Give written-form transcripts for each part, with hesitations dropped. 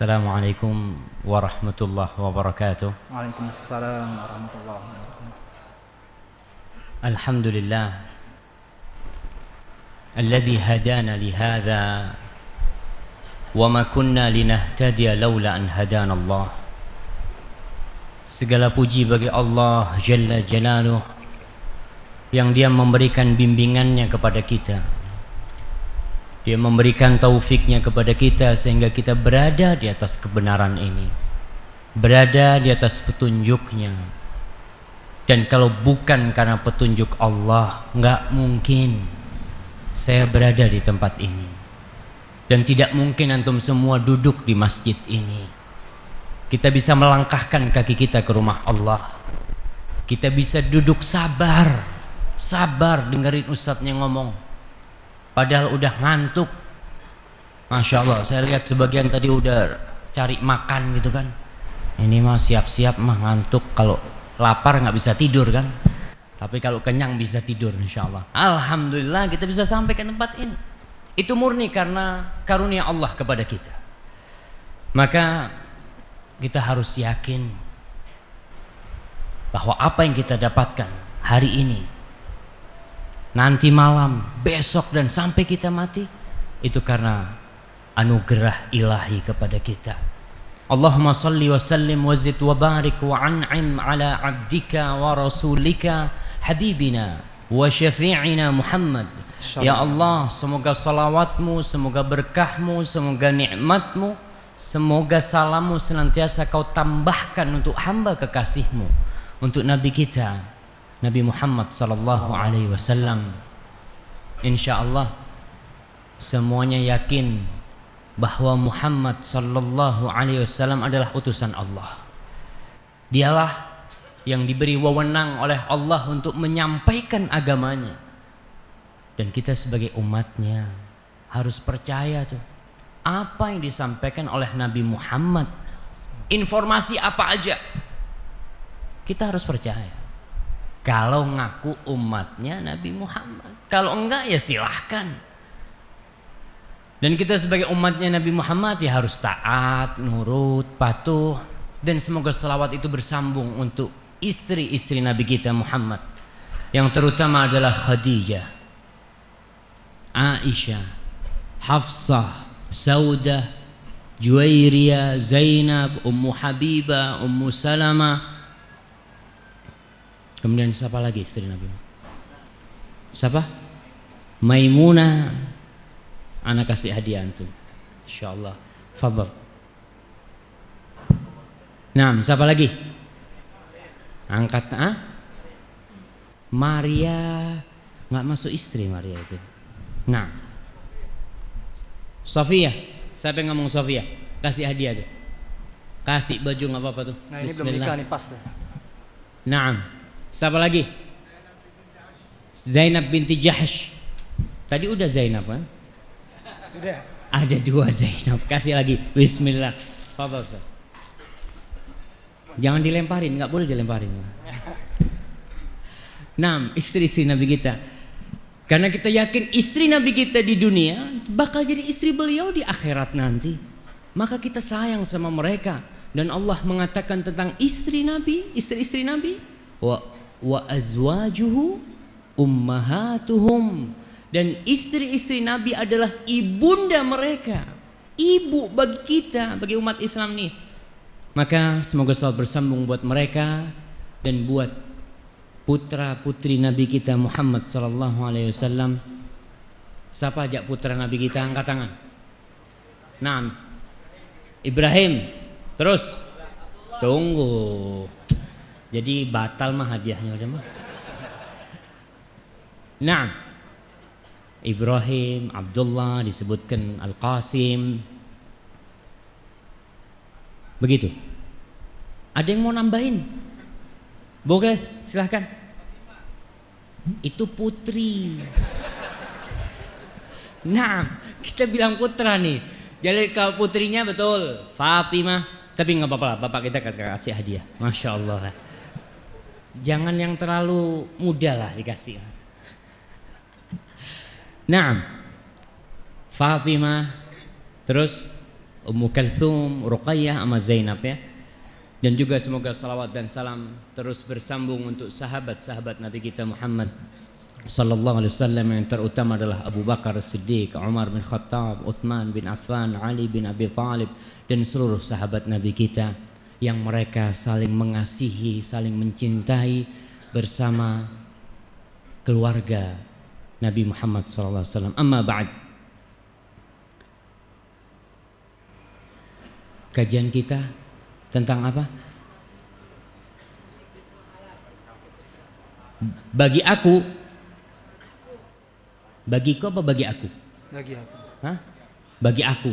Assalamualaikum warahmatullahi wabarakatuh. Waalaikumsalam warahmatullahi wabarakatuh. Alhamdulillah alladzi hadana lihadza wa ma kunna linahtadiya laula an hadana Allah. Segala puji bagi Allah Jalla Jalaluh yang Dia memberikan bimbingannya kepada kita. Dia memberikan taufiknya kepada kita sehingga kita berada di atas kebenaran ini, berada di atas petunjuknya. Dan kalau bukan karena petunjuk Allah, nggak mungkin saya berada di tempat ini. Dan tidak mungkin antum semua duduk di masjid ini. Kita bisa melangkahkan kaki kita ke rumah Allah. Kita bisa duduk sabar dengerin ustadznya ngomong. Padahal udah ngantuk. Masya Allah, saya lihat sebagian tadi udah cari makan gitu kan. Ini mah siap-siap mah ngantuk. Kalau lapar nggak bisa tidur kan. Tapi kalau kenyang bisa tidur insya Allah. Alhamdulillah kita bisa sampai ke tempat ini. Itu murni karena karunia Allah kepada kita. Maka kita harus yakin bahwa apa yang kita dapatkan hari ini, nanti malam, besok dan sampai kita mati, itu karena anugerah ilahi kepada kita. Allahumma salli wa sallim wa zid wa barik wa an'im ala abdika wa rasulika habibina wa syafi'ina Muhammad. Ya Allah, semoga salawatmu, semoga berkahmu, semoga nikmatmu, semoga salammu senantiasa kau tambahkan untuk hamba kekasihmu, untuk Nabi kita Nabi Muhammad sallallahu alaihi wasallam. Insyaallah semuanya yakin bahwa Muhammad sallallahu alaihi wasallam adalah utusan Allah. Dialah yang diberi wewenang oleh Allah untuk menyampaikan agamanya. Dan kita sebagai umatnya harus percaya tuh apa yang disampaikan oleh Nabi Muhammad. Informasi apa aja kita harus percaya. Kalau ngaku umatnya Nabi Muhammad, kalau enggak ya silahkan. Dan kita sebagai umatnya Nabi Muhammad ya harus taat, nurut, patuh. Dan semoga selawat itu bersambung untuk istri-istri Nabi kita Muhammad, yang terutama adalah Khadijah, Aisyah, Hafsah, Saudah, Juwairiyah, Zainab, Ummu Habibah, Ummu Salamah. Kemudian siapa lagi istri Nabi? Siapa? Maimunah. Anak kasih hadiah antum. Insyaallah. Fadhal. Nah, siapa lagi? Angkat Maria. Enggak masuk istri Maria itu. Nah. Sofia. Siapa yang ngomong Sofia? Kasih hadiah tuh. Kasih baju enggak apa-apa tuh. Nah, ini belum nikah nih pas tuh. Naam. Siapa lagi? Zainab binti Jahsh. Tadi udah Zainab kan? Sudah. Ada dua Zainab. Kasih lagi. Bismillah. Fadhal. Jangan dilemparin, nggak boleh dilemparin. Nah, istri-istri Nabi kita. Karena kita yakin istri Nabi kita di dunia bakal jadi istri beliau di akhirat nanti. Maka kita sayang sama mereka. Dan Allah mengatakan tentang istri Nabi, istri-istri Nabi, wa azwajuhu ummahatuhum, dan istri-istri Nabi adalah ibunda mereka, ibu bagi kita, bagi umat Islam nih. Maka semoga selalu bersambung buat mereka dan buat putra putri Nabi kita Muhammad sallallahu alaihi wasallam. Siapa aja putra Nabi kita, angkat tangan. Naam. Ibrahim. Terus tunggu. Jadi batal mah hadiahnya udah mah. Nah, Ibrahim, Abdullah, disebutkan Al-Qasim. Begitu. Ada yang mau nambahin? Boleh, silahkan. Itu putri. Nah, kita bilang putra nih. Jadi kalau putrinya betul Fatimah, tapi nggak apa-apa, bapak kita kasih hadiah. Masya Allah. Jangan yang terlalu muda lah dikasih. Nah, Fatimah, terus Ummu Kalthum, Ruqayyah sama Zainab ya. Dan juga semoga salawat dan salam terus bersambung untuk sahabat-sahabat Nabi kita Muhammad sallallahu alaihi wasallam, yang terutama adalah Abu Bakar Siddiq, Umar bin Khattab, Uthman bin Affan, Ali bin Abi Thalib, dan seluruh sahabat Nabi kita yang mereka saling mengasihi, saling mencintai bersama keluarga Nabi Muhammad sallallahu alaihi wasallam. Amma ba'd. Kajian kita tentang apa? Bagi aku. Bagiku apa bagi aku? Bagi aku. Hah? Bagi aku.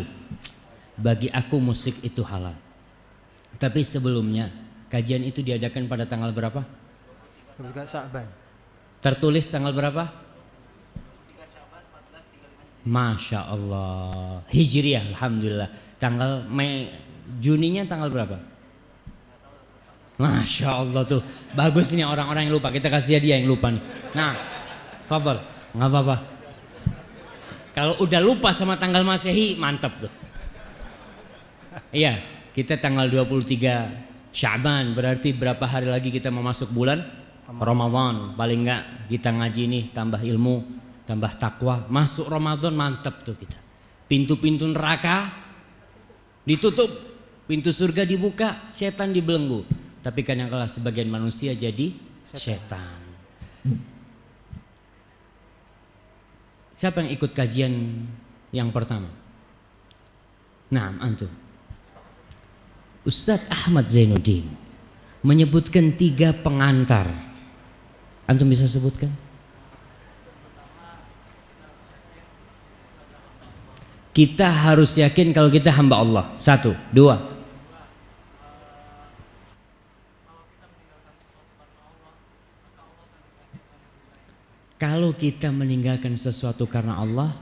Bagi aku musik itu halal. Tapi sebelumnya kajian itu diadakan pada tanggal berapa? Bukan Sya'ban. Tertulis tanggal berapa? Masya Allah. Hijriah, alhamdulillah. Tanggal Mei, Juninya tanggal berapa? Masya Allah tuh. Bagus nih orang-orang yang lupa. Kita kasih dia yang lupa nih. Nah, fadhal, nggak apa-apa. Kalau udah lupa sama tanggal Masehi, mantap tuh. Iya, kita tanggal 23 Sya'ban, berarti berapa hari lagi kita mau masuk bulan Ramadan. Paling enggak kita ngaji nih, tambah ilmu, tambah takwa. Masuk Ramadan mantap tuh kita. Pintu-pintu neraka ditutup, pintu surga dibuka, setan dibelenggu. Tapi kadang-kala sebagian manusia jadi setan. Siapa yang ikut kajian yang pertama? Nah, antum. Ustadz Ahmad Zainuddin menyebutkan 3 pengantar. Antum bisa sebutkan? Kita harus yakin kalau kita hamba Allah. 1, 2. Kalau kita meninggalkan sesuatu karena Allah,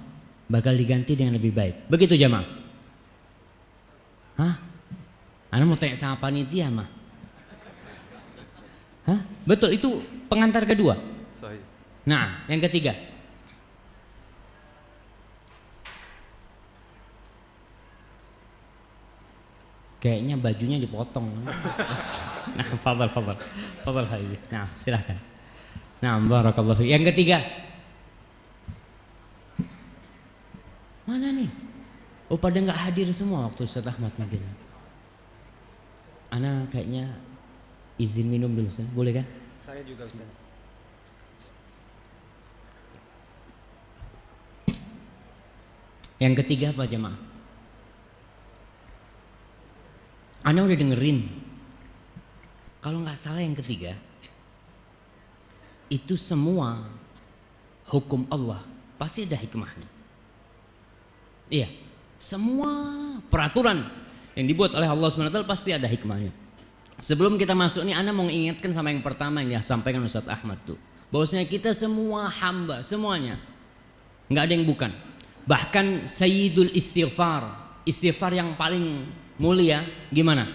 bakal diganti dengan lebih baik. Begitu jamaah? Hah? Anda mau tanya sama panitia mah? Hah? Betul, itu pengantar kedua. Sahih. Nah, yang ketiga. Kayaknya bajunya dipotong. Nah, fadhal Habib. Nah, silahkan. Nah, barakallahu fiik. Yang ketiga. Mana nih? Oh, pada nggak hadir semua waktu Ustaz Ahmad mungkin. Ana kayaknya izin minum dulu, Ustaz. Boleh kan? Saya juga Ustaz. Yang ketiga apa jemaah? Ana udah dengerin. Kalau nggak salah yang ketiga, itu semua hukum Allah pasti ada hikmahnya. Iya, semua peraturan yang dibuat oleh Allah SWT pasti ada hikmahnya. Sebelum kita masuk nih, Ana mau ingatkan sama yang pertama yang disampaikan Ustaz Ahmad tuh, bahwasanya kita semua hamba, semuanya, nggak ada yang bukan. Bahkan Sayyidul Istighfar, istighfar yang paling mulia, gimana?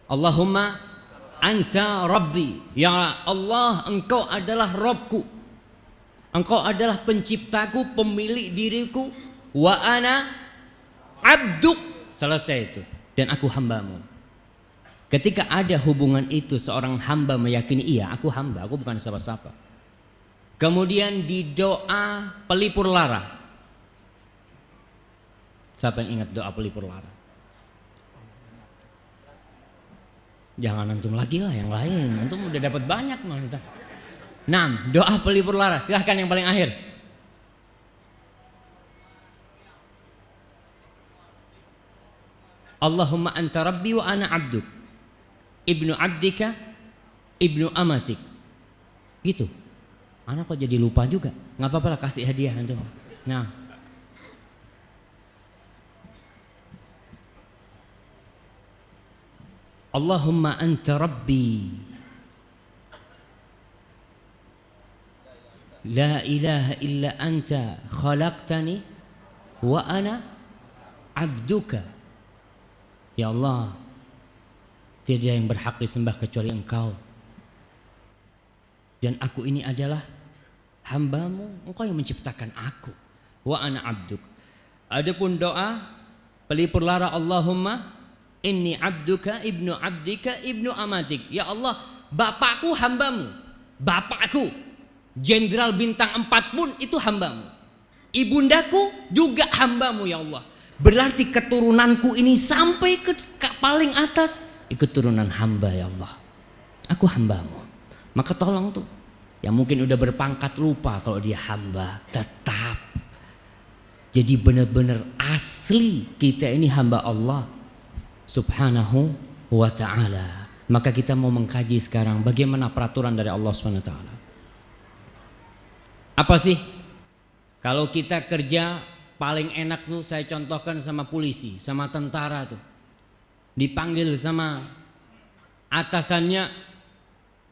Allahumma anta rabbi, ya Allah, engkau adalah Rabbku, engkau adalah penciptaku, pemilik diriku, wa ana abduk, selesai itu, dan aku hambamu. Ketika ada hubungan itu, seorang hamba meyakini, iya aku hamba, aku bukan siapa-siapa. Kemudian di doa pelipur lara, siapa yang ingat doa pelipur lara? Jangan antum lagi lah, yang lain. Antum udah dapat banyak mah. Nah, doa pelipur lara. Silahkan yang paling akhir. Allahumma anta rabbi wa ana abduk, ibnu abdika, ibnu amatik. Gitu. Anak kok jadi lupa juga. Nggak apa-apa lah, kasih hadiah antum. Nah, Allahumma anta rabbi la ilaha illa anta khalaqtani wa ana abduka. Ya Allah, tiada yang berhak disembah kecuali Engkau, dan aku ini adalah hambamu, Engkau yang menciptakan aku. Wa ana abduk. Adapun doa Pelipur lara Allahumma inni abduka ibnu abdika ibnu amatik. Ya Allah, bapakku hambamu. Bapakku jenderal bintang 4 pun itu hambamu. Ibundaku juga hambamu ya Allah. Berarti keturunanku ini sampai ke paling atas keturunan hamba ya Allah. Aku hambamu. Maka tolong tuh yang mungkin udah berpangkat lupa kalau dia hamba, tetap jadi benar-benar asli kita ini hamba Allah subhanahu wa ta'ala. Maka kita mau mengkaji sekarang bagaimana peraturan dari Allah subhanahu wa ta'ala. Apa sih? Kalau kita kerja paling enak tuh saya contohkan sama polisi, sama tentara tuh. Dipanggil sama atasannya,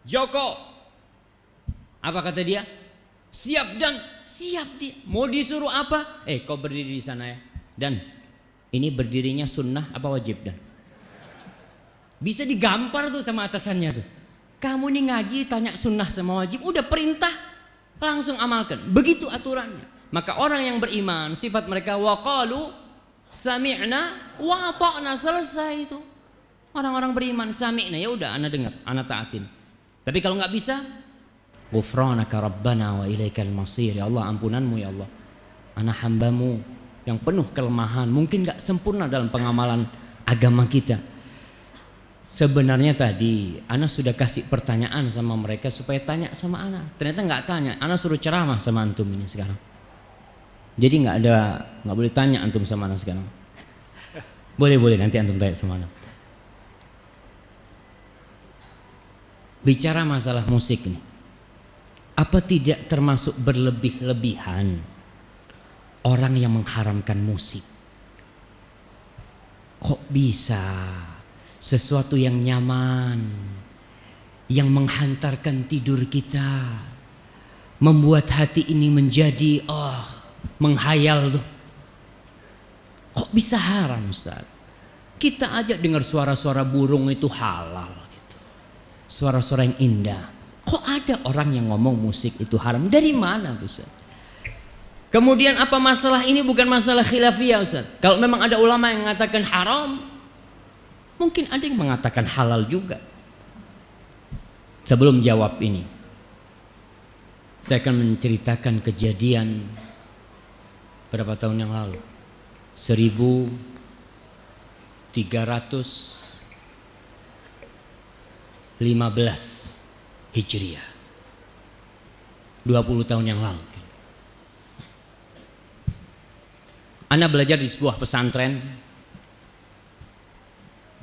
Joko. Apa kata dia? Siap dan siap dia. Mau disuruh apa? Kau berdiri di sana ya. Dan ini berdirinya sunnah apa wajib dan? Bisa digampar tuh sama atasannya tuh. Kamu nih ngaji tanya sunnah sama wajib, udah perintah langsung amalkan. Begitu aturannya. Maka orang yang beriman sifat mereka waqalu sami'na wa ata'na, selesai itu. Orang-orang beriman sami'na, ya udah ana dengar, ana taatin. Tapi kalau nggak bisa, ghufranaka rabbana wa ilaikal masir. Ya Allah, ampunanmu ya Allah. Ana hambamu yang penuh kelemahan, mungkin nggak sempurna dalam pengamalan agama kita. Sebenarnya tadi ana sudah kasih pertanyaan sama mereka supaya tanya sama ana. Ternyata nggak tanya. Ana suruh ceramah sama antum ini sekarang. Jadi nggak boleh tanya antum sama ana sekarang. Boleh nanti antum tanya sama ana. Bicara masalah musik nih, apa tidak termasuk berlebih-lebihan orang yang mengharamkan musik? Kok bisa sesuatu yang nyaman, yang menghantarkan tidur kita, membuat hati ini menjadi menghayal tuh. Kok bisa haram Ustaz? Kita aja dengar suara-suara burung itu halal gitu. Suara-suara yang indah. Kok ada orang yang ngomong musik itu haram? Dari mana Ustaz? Kemudian apa masalah ini bukan masalah khilafiyah Ustaz? Kalau memang ada ulama yang mengatakan haram, mungkin ada yang mengatakan halal juga. Sebelum jawab ini, saya akan menceritakan kejadian berapa tahun yang lalu. 1315 Hijriah, 20 tahun yang lalu. Ana belajar di sebuah pesantren.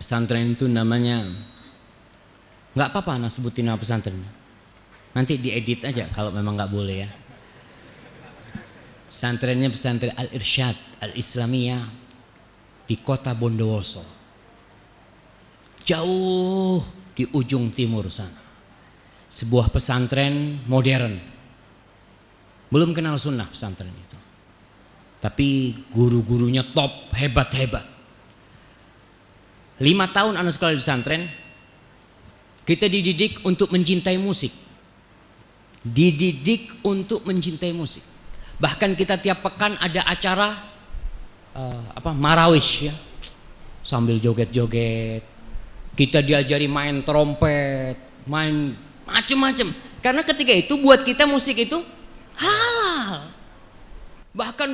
Pesantren itu namanya, nggak apa-apa ana sebutin nama pesantren. Nanti diedit aja kalau memang nggak boleh ya. Pesantrennya pesantren Al-Irsyad Al-Islamiyah di kota Bondowoso, jauh di ujung timur sana. Sebuah pesantren modern, belum kenal sunnah pesantren itu, tapi guru-gurunya top, hebat-hebat. 5 tahun anak sekolah di pesantren, kita dididik untuk mencintai musik, dididik untuk mencintai musik. Bahkan kita tiap pekan ada acara marawish ya, sambil joget-joget. Kita diajari main trompet, main macem-macem. Karena ketika itu buat kita musik itu halal. Bahkan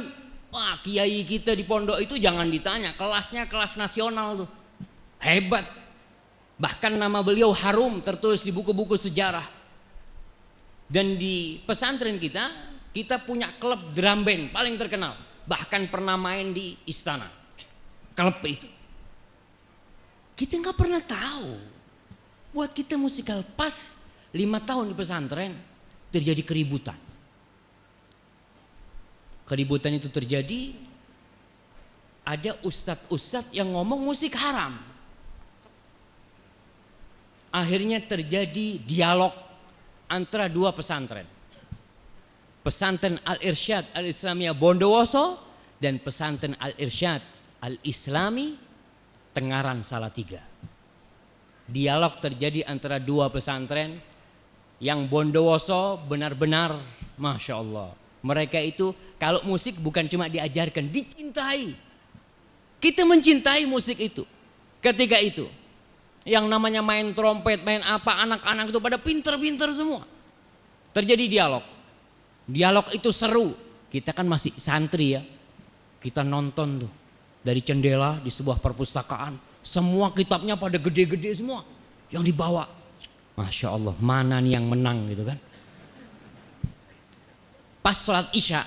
kiai kita di pondok itu jangan ditanya, kelasnya kelas nasional tuh, hebat. Bahkan nama beliau harum tertulis di buku-buku sejarah. Dan di pesantren kita punya klub drum band paling terkenal. Bahkan pernah main di istana klub itu. Kita nggak pernah tahu, buat kita musikal. Pas 5 tahun di pesantren terjadi keributan. Keributan itu terjadi, ada ustadz-ustadz yang ngomong musik haram. Akhirnya terjadi dialog antara 2 pesantren. Pesantren Al-Irsyad Al-Islamiyah Bondowoso dan pesantren Al-Irsyad Al-Islami Tengaran Salatiga. Dialog terjadi antara 2 pesantren. Yang Bondowoso benar-benar Masya Allah, mereka itu kalau musik bukan cuma diajarkan, dicintai. Kita mencintai musik itu. Ketika itu, yang namanya main trompet, main apa, anak-anak itu pada pinter-pinter semua. Terjadi dialog. Dialog itu seru. Kita kan masih santri ya. Kita nonton tuh dari jendela di sebuah perpustakaan. Semua kitabnya pada gede-gede semua yang dibawa. Masya Allah, mana nih yang menang gitu kan. Pas sholat isya,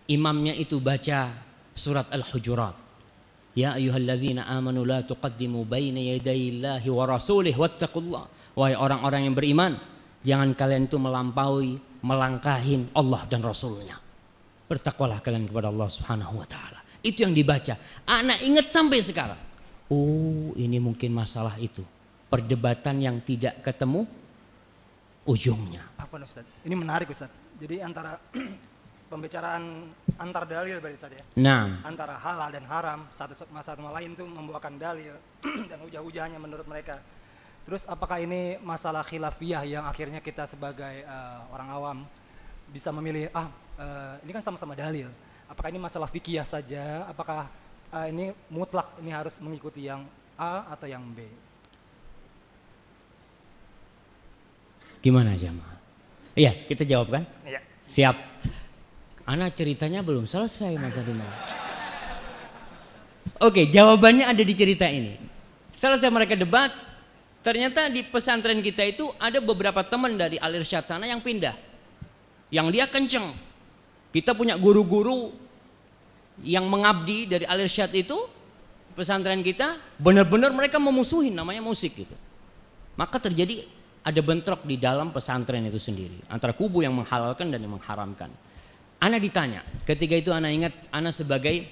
imamnya itu baca surat Al-Hujurat. Ya ayyuhalladzina amanu la tuqaddimu baina yadayillahi wa rasulih wattaqullah. Wahai orang-orang yang beriman, jangan kalian itu melampaui, melangkahin Allah dan Rasulnya. Bertakwalah kalian kepada Allah Subhanahu wa taala. Itu yang dibaca. Anak ingat sampai sekarang. Oh, ini mungkin masalah itu. Perdebatan yang tidak ketemu ujungnya. Apa Ustaz? Ini menarik Ustaz. Jadi antara pembicaraan antar dalil berarti Ustaz ya. Nah, Antara halal dan haram, satu sama lain itu membawakan dalil dan hujah-hujahnya menurut mereka. Terus apakah ini masalah khilafiyah yang akhirnya kita sebagai orang awam bisa memilih ini kan sama-sama dalil. Apakah ini masalah fikih saja? Apakah ini mutlak ini harus mengikuti yang A atau yang B? gimana jamaah? Iya, kita jawab kan? Iya. Siap. Ana ceritanya belum selesai Mas Adima. Oke, jawabannya ada di cerita ini. Selesai mereka debat, ternyata di pesantren kita itu ada beberapa teman dari Al-Irsyad sana yang pindah. Yang dia kenceng. Kita punya guru-guru yang mengabdi dari Al-Irsyad itu, pesantren kita, benar-benar mereka memusuhin namanya musik gitu. Maka terjadi ada bentrok di dalam pesantren itu sendiri antara kubu yang menghalalkan dan yang mengharamkan. Ana ditanya, ketika itu Ana ingat Ana sebagai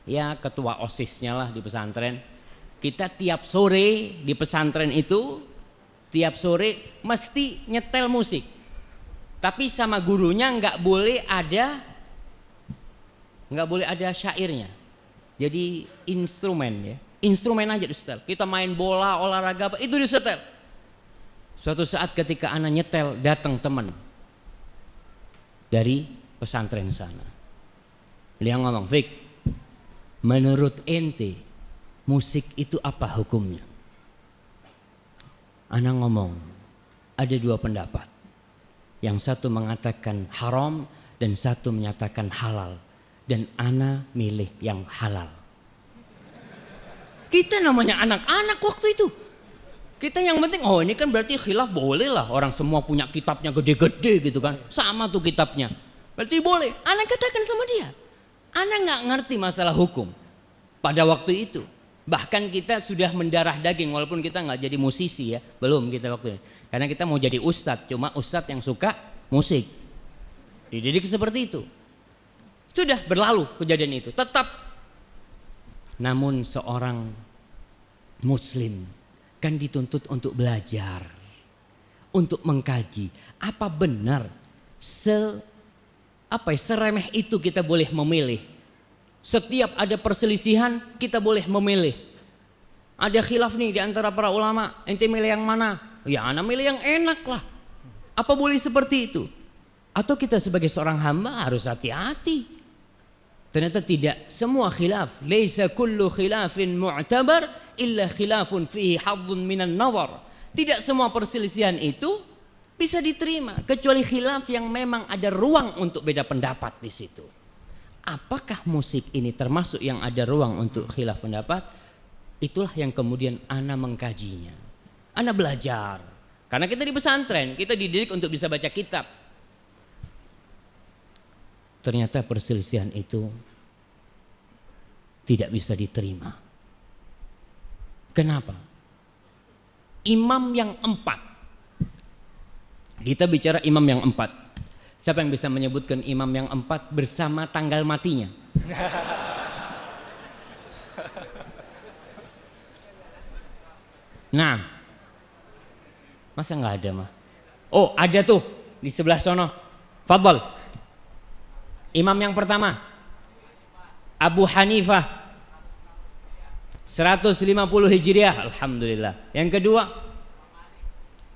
ya ketua OSIS-nya lah di pesantren. Kita tiap sore di pesantren itu tiap sore mesti nyetel musik. Tapi sama gurunya nggak boleh ada syairnya. Jadi instrumen ya. Instrumen aja disetel. Kita main bola, olahraga apa itu disetel. Suatu saat ketika Ana nyetel datang teman dari pesantren sana. Dia ngomong, "Fik, menurut ente musik itu apa hukumnya?" Ana ngomong, ada dua pendapat. Yang satu mengatakan haram dan satu menyatakan halal. Dan Ana milih yang halal. Kita namanya anak-anak waktu itu. Kita yang penting, oh ini kan berarti khilaf boleh lah. Orang semua punya kitabnya gede-gede gitu kan. Sama tuh kitabnya. Berarti boleh. Ana katakan sama dia. Ana nggak ngerti masalah hukum pada waktu itu. Bahkan kita sudah mendarah daging walaupun kita nggak jadi musisi ya. Belum kita waktu itu. Karena kita mau jadi ustadz. Cuma ustadz yang suka musik. Dididik seperti itu. Sudah berlalu kejadian itu. Tetap. Namun seorang muslim kan dituntut untuk belajar, untuk mengkaji. Apa benar seremeh itu kita boleh memilih? Setiap ada perselisihan kita boleh memilih. Ada khilaf nih di antara para ulama, ente milih yang mana? Ya ana milih yang enak lah. Apa boleh seperti itu? Atau kita sebagai seorang hamba harus hati-hati? Ternyata tidak semua khilaf. Laisa kullu khilafin mu'tabar illa khilafun fihi hadzun minan nawar. Tidak semua perselisihan itu bisa diterima kecuali khilaf yang memang ada ruang untuk beda pendapat di situ. Apakah musik ini termasuk yang ada ruang untuk khilaf pendapat? Itulah yang kemudian Ana mengkajinya. Ana belajar. Karena kita di pesantren, kita dididik untuk bisa baca kitab. Ternyata perselisihan itu tidak bisa diterima. Kenapa? Imam yang 4. Kita bicara imam yang 4. Siapa yang bisa menyebutkan imam yang 4 bersama tanggal matinya? Nah, masa nggak ada mah? Oh, ada tuh di sebelah sono. Fadhal. Imam yang pertama Abu Hanifah 150 Hijriah, alhamdulillah. Yang kedua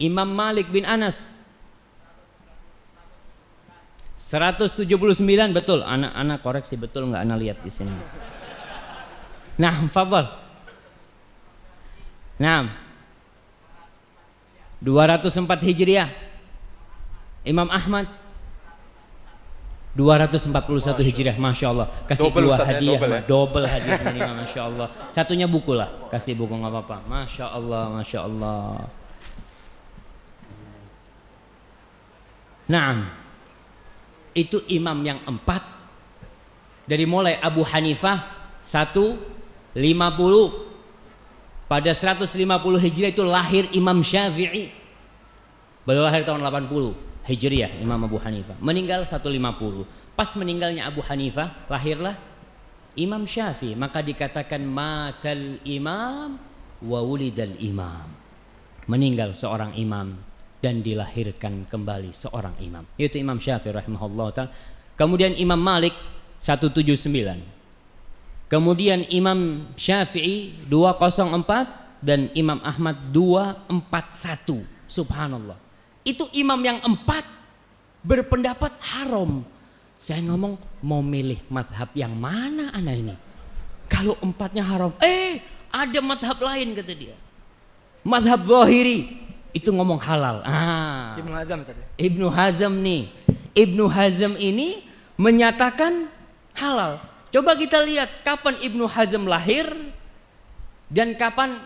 Imam Malik bin Anas 179, betul. Anak koreksi betul nggak? Anak lihat di sini. Nah, fadhal. Nah, 204 Hijriah. Imam Ahmad 241 Hijriah. Masya Allah. Kasih Double, 2 Ustaz, ya, hadiah, double, ya. double hadiah ini, Masya Allah. Satunya buku lah, kasih buku nggak apa-apa. Masya Allah, Masya Allah. Nah, itu imam yang 4. Dari mulai Abu Hanifah 150. Pada 150 Hijriah itu lahir Imam Syafi'i. Beliau lahir tahun 80 Hijriah, Imam Abu Hanifah. Meninggal 150. Pas meninggalnya Abu Hanifah, lahirlah Imam Syafi'i. Maka dikatakan matal imam wa wulidal imam. Meninggal seorang imam dan dilahirkan kembali seorang imam. Yaitu Imam Syafi'i rahimahullah ta'ala. Kemudian Imam Malik 179. Kemudian Imam Syafi'i 204 dan Imam Ahmad 241. Subhanallah. Itu imam yang 4 berpendapat haram. Saya ngomong mau milih madhab yang mana anak ini? Kalau 4-nya haram, ada madhab lain kata dia. Madhab Zahiri itu ngomong halal. Ibnu Hazm Ustaz. Ibnu Hazm nih. Ibnu Hazm ini menyatakan halal. Coba kita lihat kapan Ibnu Hazm lahir dan kapan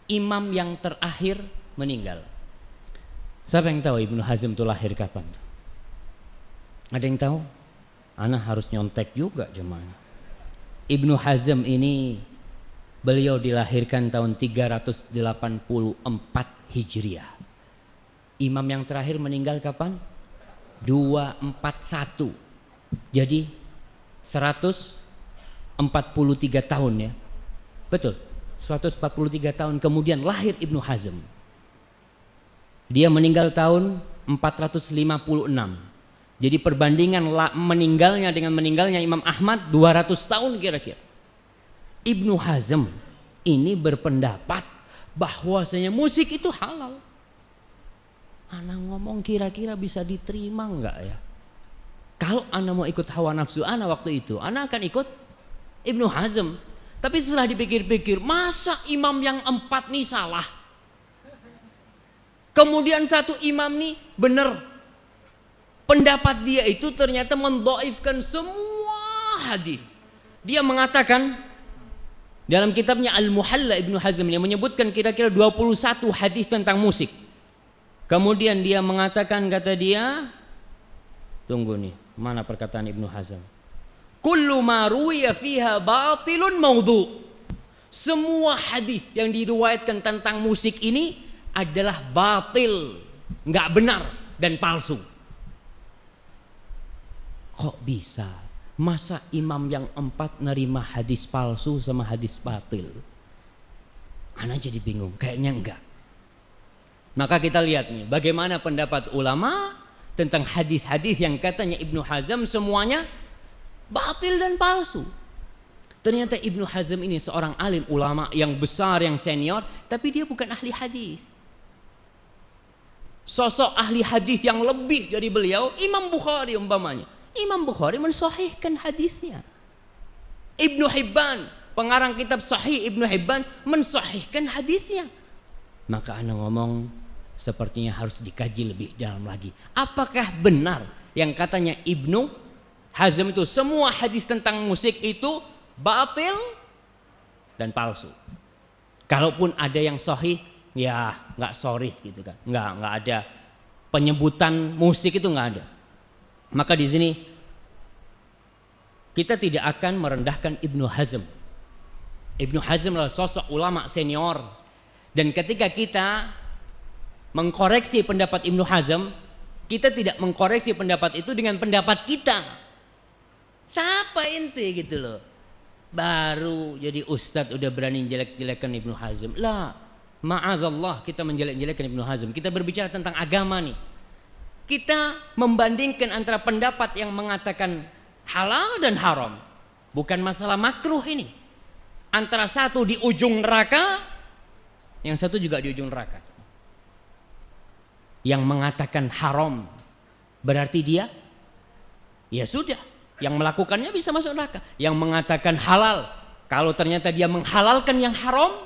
imam yang terakhir meninggal. Siapa yang tahu Ibnu Hazm itu lahir kapan? Ada yang tahu? Ana harus nyontek juga jemaah. Ibnu Hazm ini beliau dilahirkan tahun 384 Hijriah. Imam yang terakhir meninggal kapan? 241. Jadi 143 tahun ya. Betul. 143 tahun kemudian lahir Ibnu Hazm. Dia meninggal tahun 456. Jadi perbandingan meninggalnya dengan meninggalnya Imam Ahmad 200 tahun kira-kira. Ibnu Hazm ini berpendapat bahwasanya musik itu halal. Ana ngomong kira-kira bisa diterima enggak ya? Kalau ana mau ikut hawa nafsu ana waktu itu, ana akan ikut Ibnu Hazm. Tapi setelah dipikir-pikir, masa imam yang 4 nih salah? Kemudian satu imam nih benar. Pendapat dia itu ternyata mendhaifkan semua hadis. Dia mengatakan dalam kitabnya Al-Muhalla Ibnu Hazm yang menyebutkan kira-kira 21 hadis tentang musik. Kemudian dia mengatakan, kata dia, tunggu nih, mana perkataan Ibnu Hazm? Kullu ma ruwiya fiha batilun maudhu. Semua hadis yang diriwayatkan tentang musik ini adalah batil, nggak benar dan palsu. Kok bisa? Masa imam yang 4 nerima hadis palsu sama hadis batil? Ana jadi bingung, kayaknya enggak. Maka kita lihat nih, bagaimana pendapat ulama tentang hadis-hadis yang katanya Ibnu Hazm semuanya batil dan palsu. Ternyata Ibnu Hazm ini seorang alim ulama yang besar, yang senior, tapi dia bukan ahli hadis. Sosok ahli hadis yang lebih dari beliau, Imam Bukhari umpamanya. Imam Bukhari mensahihkan hadisnya. Ibnu Hibban, pengarang kitab Sahih Ibnu Hibban, mensahihkan hadisnya. Maka ana ngomong sepertinya harus dikaji lebih dalam lagi. Apakah benar yang katanya Ibnu Hazm itu semua hadis tentang musik itu batil dan palsu? Kalaupun ada yang sahih, ya nggak sorry gitu kan, nggak ada penyebutan musik itu nggak ada. Maka di sini kita tidak akan merendahkan Ibnu Hazm. Ibnu Hazm adalah sosok ulama senior, dan ketika kita mengkoreksi pendapat Ibnu Hazm, kita tidak mengkoreksi pendapat itu dengan pendapat kita. Siapa ente gitu loh, baru jadi ustadz udah berani jelek-jelekan Ibnu Hazm. Lah, ma'adzallah kita menjelek-jelekan Ibnu Hazm. Kita berbicara tentang agama nih. Kita membandingkan antara pendapat yang mengatakan halal dan haram. Bukan masalah makruh ini. Antara satu di ujung neraka, yang satu juga di ujung neraka. Yang mengatakan haram berarti dia, ya sudah, yang melakukannya bisa masuk neraka. Yang mengatakan halal Kalau ternyata dia menghalalkan yang haram,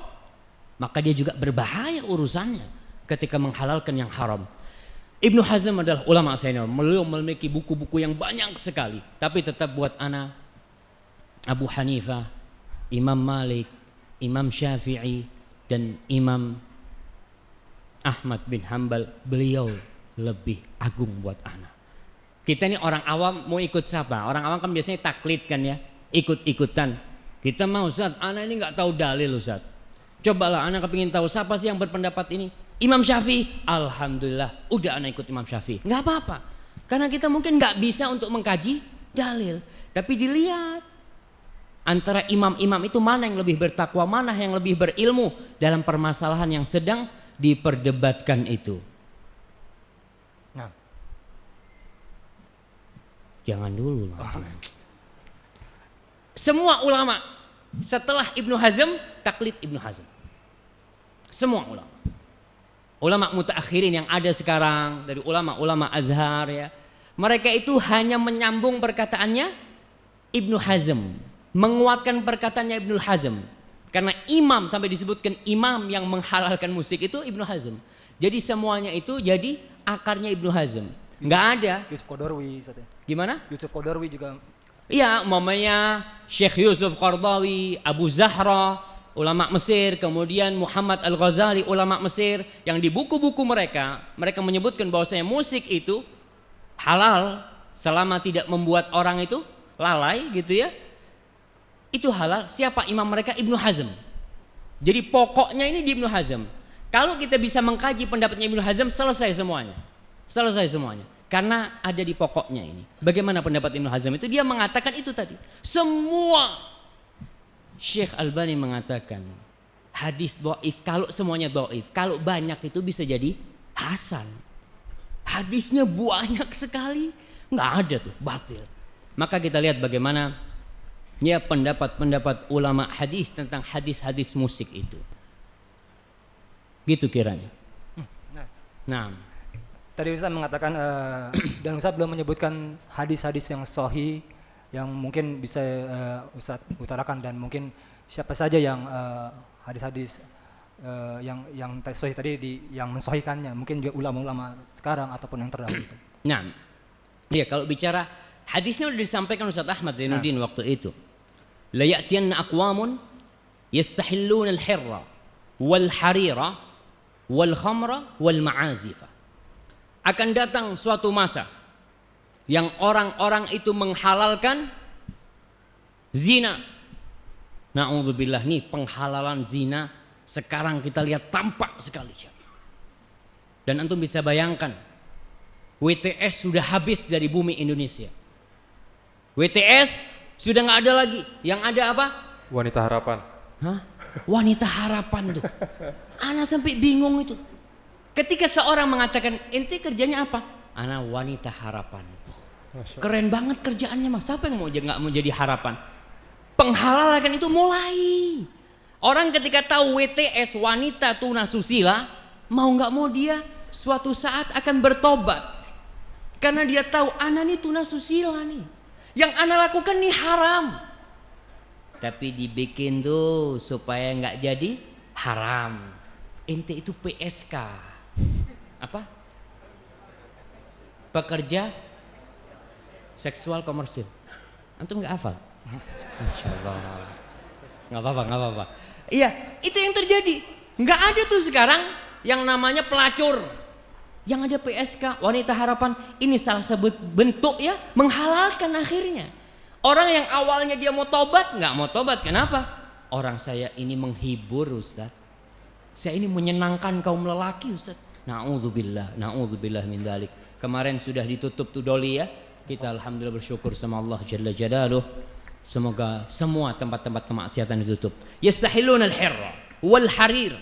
maka dia juga berbahaya urusannya ketika menghalalkan yang haram. Ibnu Hazm adalah ulama senior, beliau memiliki buku-buku yang banyak sekali, tapi tetap buat ana Abu Hanifah, Imam Malik, Imam Syafi'i, dan Imam Ahmad bin Hanbal, beliau lebih agung buat ana. Kita ini orang awam mau ikut siapa? Orang awam kan biasanya taklid kan ya, ikut-ikutan. Kita mau Ustaz, ana ini nggak tahu dalil Ustaz. Cobalah ana kepingin tahu siapa sih yang berpendapat ini. Imam Syafi'i, alhamdulillah, udah ana ikut Imam Syafi'i. Nggak apa-apa, karena kita mungkin nggak bisa untuk mengkaji dalil, tapi dilihat antara imam-imam itu mana yang lebih bertakwa, mana yang lebih berilmu dalam permasalahan yang sedang diperdebatkan itu. Nah, jangan dulu. Semua ulama setelah Ibnu Hazm taklid Ibnu Hazm. Semua ulama. Ulama mutaakhirin yang ada sekarang dari ulama-ulama Azhar ya. Mereka itu hanya menyambung perkataannya Ibnu Hazm, menguatkan perkataannya Ibnu Hazm. Karena imam sampai disebutkan imam yang menghalalkan musik itu Ibnu Hazm. Jadi semuanya itu jadi akarnya Ibnu Hazm. Enggak ada Yusuf Qaradawi. Gimana? Yusuf Qaradawi juga. Iya, umpamanya Syekh Yusuf Qaradawi, Abu Zahra, ulama Mesir, kemudian Muhammad Al-Ghazali, ulama Mesir, yang di buku-buku mereka menyebutkan bahwasanya musik itu halal selama tidak membuat orang itu lalai gitu ya. Itu halal. Siapa imam mereka? Ibnu Hazm. Jadi pokoknya ini di Ibnu Hazm. Kalau kita bisa mengkaji pendapatnya Ibnu Hazm, selesai semuanya. Selesai semuanya. Karena ada di pokoknya ini. Bagaimana pendapat Ibnu Hazm itu? Dia mengatakan itu tadi. Semua Syekh Albani mengatakan hadis dhaif, kalau semuanya dhaif, kalau banyak itu bisa jadi hasan. Hadisnya banyak sekali, nggak ada tuh, batil. Maka kita lihat bagaimana ya pendapat-pendapat ulama hadis tentang hadis-hadis musik itu. Gitu kiranya. Nah, tadi Ustaz mengatakan dan Ustaz belum menyebutkan hadis-hadis yang sahih yang mungkin bisa Ustaz utarakan, dan mungkin siapa saja yang hadis-hadis yang sahih tadi yang mensahihkannya, mungkin juga ulama-ulama sekarang ataupun yang terdahulu. Nah, ya kalau bicara hadisnya sudah disampaikan Ustaz Ahmad Zainuddin waktu itu. La ya'tiyanna aqwamun yastahilluna al-hirra wal harira wal khamra wal ma'azifa. Akan datang suatu masa yang orang-orang itu menghalalkan zina. Na'udzubillah, nih penghalalan zina sekarang kita lihat tampak sekali. Dan antum bisa bayangkan, WTS sudah habis dari bumi Indonesia. WTS sudah nggak ada lagi. Yang ada apa? Wanita harapan. Hah? Wanita harapan tuh. Ana sampai bingung itu. Ketika seorang mengatakan, ente kerjanya apa? Ana wanita harapan. Keren banget kerjaannya mas. Siapa yang nggak mau jadi harapan? Penghalalan itu mulai. Orang ketika tahu WTS, wanita tunasusila, mau nggak mau dia suatu saat akan bertobat. Karena dia tahu ana nih tunasusila nih. Yang ana lakukan nih haram. Tapi dibikin tuh supaya nggak jadi haram. Ente itu PSK. Apa? Pekerja seksual komersil. Antum nggak hafal? Masya Allah. Nggak apa-apa. Iya, itu yang terjadi. Nggak ada tuh sekarang yang namanya pelacur. Yang ada PSK, wanita harapan. Ini salah satu bentuk ya menghalalkan akhirnya. Orang yang awalnya dia mau tobat, nggak mau tobat. Kenapa? Orang saya ini menghibur Ustaz. Saya ini menyenangkan kaum lelaki Ustaz. Na'udzubillah min dzalik. Kemarin sudah ditutup tuh doli ya. Kita alhamdulillah bersyukur sama Allah Jalla Jalaluh. Semoga semua tempat-tempat kemaksiatan ditutup. Yastahiluna al-hirra wal harir.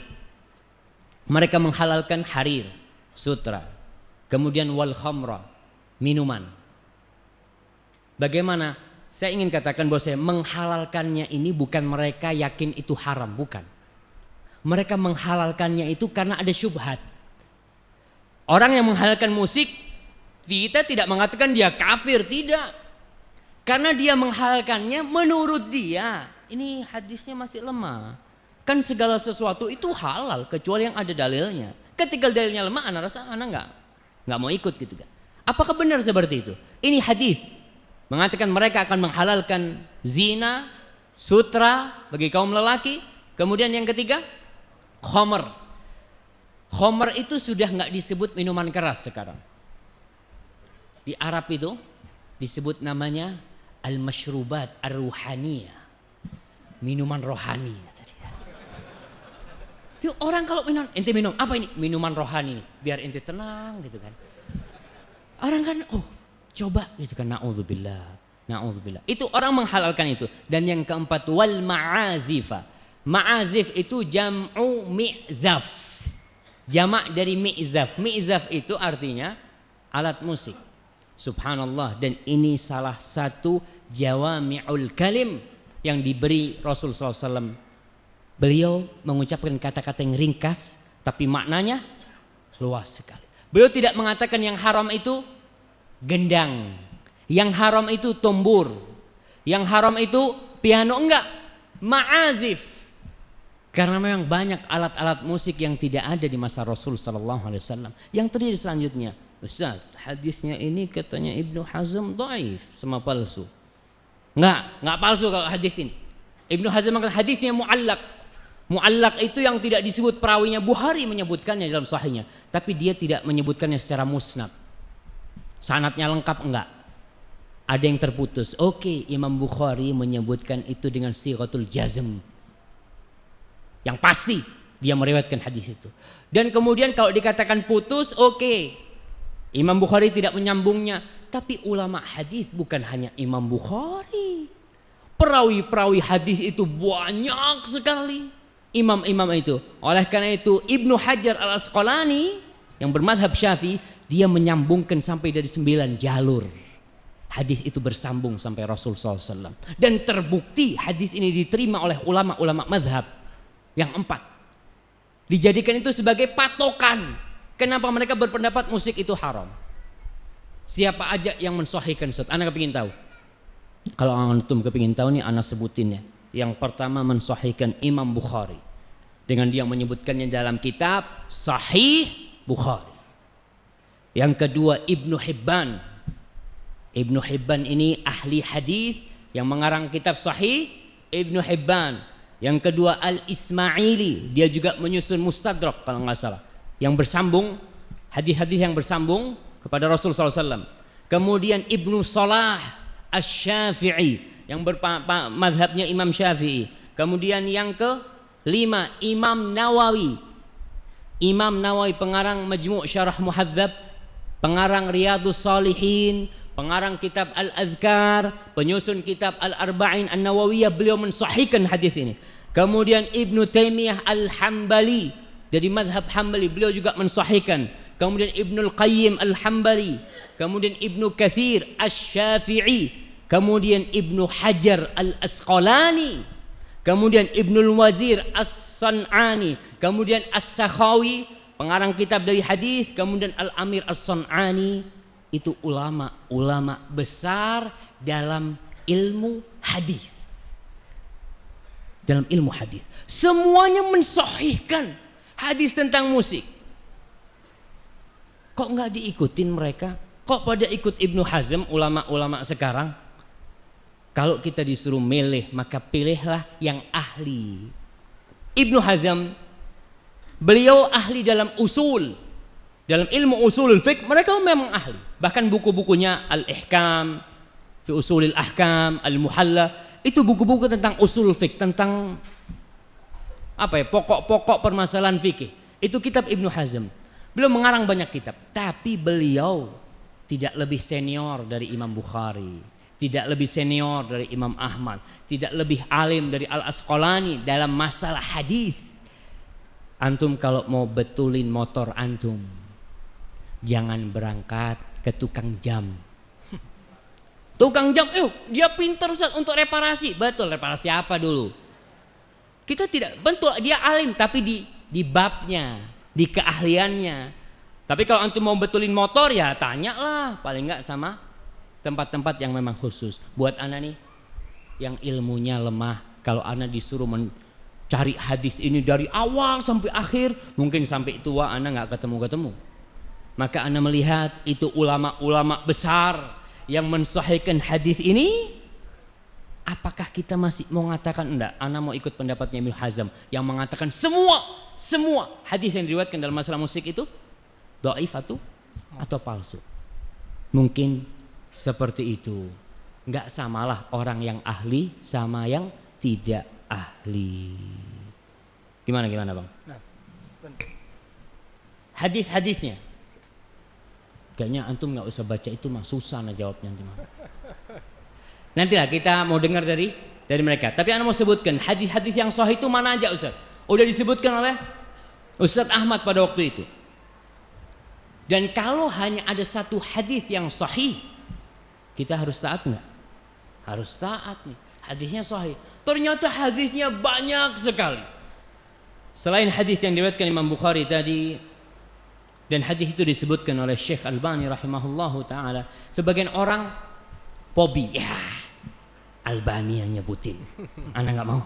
Mereka menghalalkan harir, sutra. Kemudian wal khamra, minuman. Bagaimana? Saya ingin katakan bahwa saya menghalalkannya ini bukan mereka yakin itu haram, bukan. Mereka menghalalkannya itu karena ada syubhat. Orang yang menghalalkan musik, kita tidak mengatakan dia kafir, tidak. Karena dia menghalalkannya menurut dia ini hadisnya masih lemah. Kan segala sesuatu itu halal kecuali yang ada dalilnya. Ketika dalilnya lemah, anak rasa anak nggak mau ikut gitu kan. Apakah benar seperti itu? Ini hadis mengatakan mereka akan menghalalkan zina, sutra bagi kaum lelaki. Kemudian yang ketiga, khamr. Khamr itu sudah nggak disebut minuman keras sekarang. Di Arab itu disebut namanya al-mashrubat ar-ruhaniyah. Minuman rohani. Itu orang kalau minum, ente minum apa ini? Minuman rohani, biar ente tenang gitu kan. Orang kan, oh coba gitu kan, na'udzubillah, na'udzubillah. Itu orang menghalalkan itu. Dan yang keempat, wal ma'azifa. Ma'azif itu jam'u mi'zaf. Jamak dari mi'zaf. Mi'zaf itu artinya alat musik. Subhanallah. Dan ini salah satu jawami'ul kalim yang diberi Rasul SAW. Beliau mengucapkan kata-kata yang ringkas tapi maknanya luas sekali. Beliau tidak mengatakan yang haram itu gendang, yang haram itu tombur, yang haram itu piano, enggak, ma'azif. Karena memang banyak alat-alat musik yang tidak ada di masa Rasul sallallahu alaihi wasallam. Yang terjadi selanjutnya, Ustaz, hadisnya ini katanya Ibnu Hazm dhaif, sama palsu. Enggak palsu kalau hadis ini. Ibnu Hazm mengatakan hadisnya muallaq. Muallaq itu yang tidak disebut perawinya. Bukhari menyebutkannya dalam sahihnya, tapi dia tidak menyebutkannya secara musnad. Sanadnya lengkap enggak. Ada yang terputus. Oke, Imam Bukhari menyebutkan itu dengan sighatul jazm. Yang pasti dia meriwayatkan hadis itu. Dan kemudian kalau dikatakan putus, oke, Imam Bukhari tidak menyambungnya. Tapi ulama hadis bukan hanya Imam Bukhari. Perawi-perawi hadis itu banyak sekali. Imam-imam itu. Oleh karena itu Ibnu Hajar al-Asqalani yang bermadhab Syafi'i, dia menyambungkan sampai dari 9 jalur. Hadis itu bersambung sampai Rasul SAW. Dan terbukti hadis ini diterima oleh ulama-ulama madhab yang 4. Dijadikan itu sebagai patokan. Kenapa mereka berpendapat musik itu haram. Siapa aja yang mensahihkan Ustaz? Anda kepingin tahu? Kalau antum kepingin tahu nih, Anda sebutin ya. Yang pertama mensahihkan Imam Bukhari dengan dia menyebutkannya dalam kitab Sahih Bukhari. Yang kedua Ibnu Hibban. Ibnu Hibban ini ahli hadis yang mengarang kitab Sahih Ibnu Hibban. Yang kedua Al-Ismaili, dia juga menyusun Mustadrak kalau nggak salah, yang bersambung, hadis-hadis yang bersambung kepada Rasul SAW. Kemudian Ibnu Salah Asy-Syafi'i yang madhabnya Imam Syafi'i. Kemudian yang kelima Imam Nawawi. Imam Nawawi pengarang Majmu' Syarah Muhadzab, pengarang Riyadhus Shalihin, pengarang kitab Al-Adhkar, penyusun kitab Al-Arba'in An-Nawawiyah, beliau mensahihkan hadis ini. Kemudian Ibnu Taimiyah Al-Hambali dari madhab Hambali, beliau juga mensahihkan. Kemudian Ibnul Qayyim Al-Hambali, kemudian Ibnu Katsir Asy-Syafi'i, kemudian Ibnu Hajar Al-Asqalani, kemudian Ibnul Wazir As-San'ani, kemudian As-Sakhawi, pengarang kitab dari hadis, kemudian Al-Amir As-San'ani. Itu ulama-ulama besar dalam ilmu hadis. Dalam ilmu hadis, semuanya mensahihkan hadis tentang musik. Kok nggak diikutin mereka? Kok pada ikut Ibnu Hazm, ulama-ulama sekarang? Kalau kita disuruh milih, maka pilihlah yang ahli. Ibnu Hazm, beliau ahli dalam usul, dalam ilmu usulul fiqh, mereka memang ahli. Bahkan buku-bukunya Al-Ihkam, fi Usulil Ahkam, Al-Muhalla, itu buku-buku tentang usul fiqh, tentang apa ya, pokok-pokok permasalahan fikih. Itu kitab Ibnu Hazm. Beliau mengarang banyak kitab, tapi beliau tidak lebih senior dari Imam Bukhari, tidak lebih senior dari Imam Ahmad, tidak lebih alim dari Al-Asqalani dalam masalah hadis. Antum kalau mau betulin motor antum, jangan berangkat ke tukang jam. Tukang jam, dia pintar Ustaz untuk reparasi. Betul, reparasi apa dulu? Kita tidak, betul dia alim, tapi di babnya, di keahliannya. Tapi kalau antum mau betulin motor, ya tanyalah paling enggak sama tempat-tempat yang memang khusus. Buat anak nih yang ilmunya lemah, Kalau ana disuruh mencari hadis ini dari awal sampai akhir, mungkin sampai tua ana nggak ketemu-ketemu. Maka ana melihat itu ulama-ulama besar yang mensahihkan hadis ini. Apakah kita masih mau mengatakan enggak? Ana mau ikut pendapatnya Ibnu Hazm yang mengatakan semua hadis yang diriwayatkan dalam masalah musik itu dhaif atau palsu. Mungkin seperti itu. Enggak samalah orang yang ahli sama yang tidak ahli. Gimana Bang? Hadis-hadisnya. Kayaknya antum nggak usah baca itu mah, susah nah jawabnya nanti mah. Nantilah kita mau dengar dari mereka. Tapi ana mau sebutkan hadis-hadis yang sahih itu mana aja Ustaz? Udah disebutkan oleh Ustaz Ahmad pada waktu itu. Dan kalau hanya ada satu hadis yang sahih, kita harus taat nggak? Harus taat nih. Hadisnya sahih. Ternyata hadisnya banyak sekali. Selain hadis yang diriwayatkan Imam Bukhari tadi, dan hadis itu disebutkan oleh Syekh Albani rahimahullahu taala, sebagian orang Pobi, ya Albani yang nyebutin, anak nggak mau.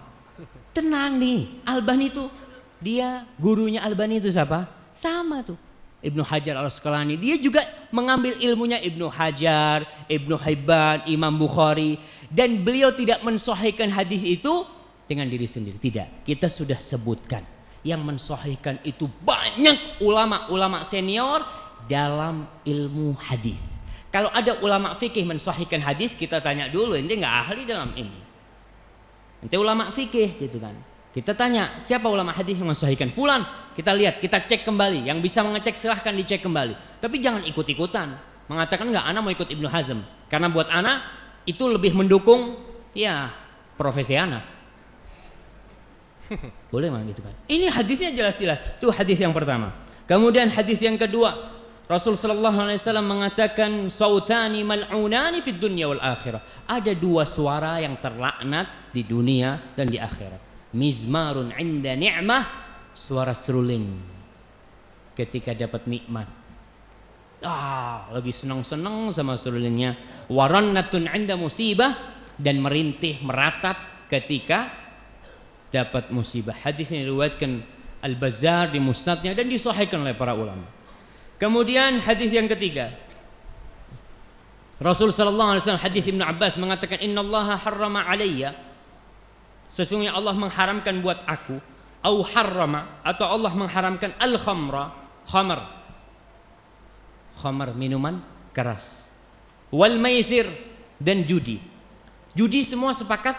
Tenang nih, Albani itu dia gurunya Albani itu siapa? Sama tuh Ibnu Hajar Al-Asqalani. Dia juga mengambil ilmunya Ibnu Hajar, Ibnu Hibban, Imam Bukhari, dan beliau tidak mensahihkan hadis itu dengan diri sendiri. Tidak, kita sudah sebutkan yang mensahihkan itu banyak ulama-ulama senior dalam ilmu hadis. Kalau ada ulama fikih mensahihkan hadis, kita tanya dulu, ente nggak ahli dalam ini. Ente ulama fikih gitu kan. Kita tanya, siapa ulama hadis yang mensahihkan? Fulan. Kita lihat, kita cek kembali. Yang bisa mengecek silahkan dicek kembali. Tapi jangan ikut-ikutan. Mengatakan nggak, ana mau ikut Ibnu Hazm. Karena buat ana itu lebih mendukung ya profesi ana. Boleh mah gitu kan. Ini hadisnya jelas-jelas. Itu hadis yang pertama. Kemudian hadis yang kedua, Rasul sallallahu alaihi wasallam mengatakan sautani mal'unani fid dunya wal akhirah. Ada dua suara yang terlaknat di dunia dan di akhirat. Mizmarun 'inda ni'mah, suara seruling ketika dapat nikmat. Lagi senang-senang sama serulingnya. Warannatun 'inda musibah, dan merintih meratap ketika dapat musibah. Hadis ini diriwayatkan Al-Bazzar di musnadnya dan disahihkan oleh para ulama. Kemudian hadis yang ketiga, Rasul sallallahu alaihi wasallam, hadis Ibnu Abbas mengatakan innallaha harrama alayya, sesungguhnya Allah mengharamkan buat aku, au harrama, atau Allah mengharamkan al-khamra, khamar minuman keras, wal maisir, dan judi. Judi semua sepakat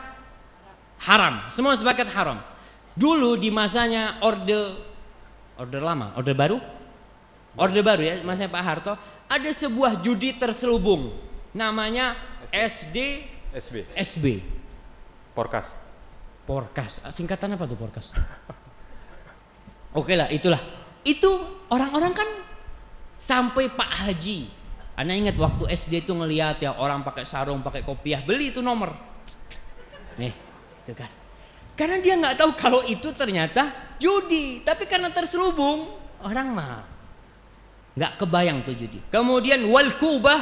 haram, semua sepakat haram. Dulu di masanya orde lama, orde baru ya, masanya Pak Harto, ada sebuah judi terselubung namanya SB. Porkas. Singkatan apa tuh Porkas? Oke lah, itulah. Itu orang-orang kan sampai Pak Haji. Ana ingat waktu SD itu ngelihat ya orang pakai sarung, pakai kopiah, beli itu nomor. Nih, itu kan. Karena dia nggak tahu kalau itu ternyata judi, tapi karena terselubung orang mah nggak kebayang tuh judi. Kemudian wal kubah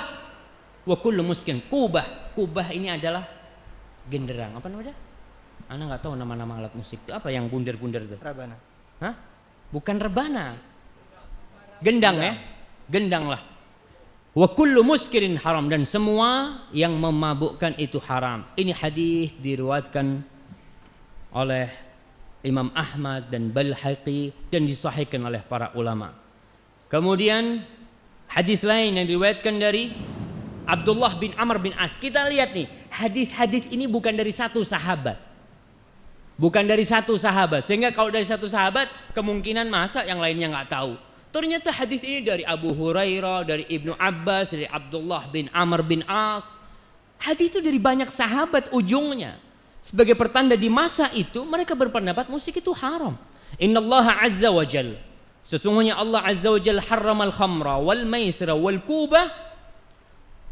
wa kullu muskin. Kubah ini adalah genderang. Apa namanya? Ana nggak tahu nama-nama alat musik itu apa yang bundar-bundar itu. Rebana. Hah? Bukan rebana. Gendang ya. Gendang lah. Wa kullu muskirin haram, dan semua yang memabukkan itu haram. Ini hadis diriwayatkan oleh Imam Ahmad dan Baihaqi dan disahihkan oleh para ulama. Kemudian hadis lain yang diriwayatkan dari Abdullah bin Amr bin As. Kita lihat nih, hadis-hadis ini bukan dari satu sahabat. Sehingga kalau dari satu sahabat kemungkinan masa yang lainnya nggak tahu. Ternyata hadis ini dari Abu Hurairah, dari Ibnu Abbas, dari Abdullah bin Amr bin As. Hadis itu dari banyak sahabat ujungnya. Sebagai pertanda di masa itu mereka berpendapat musik itu haram. Innallaha azza wa jalla, sesungguhnya Allah azza wa jalla harramal khamra wal maisra wal kubah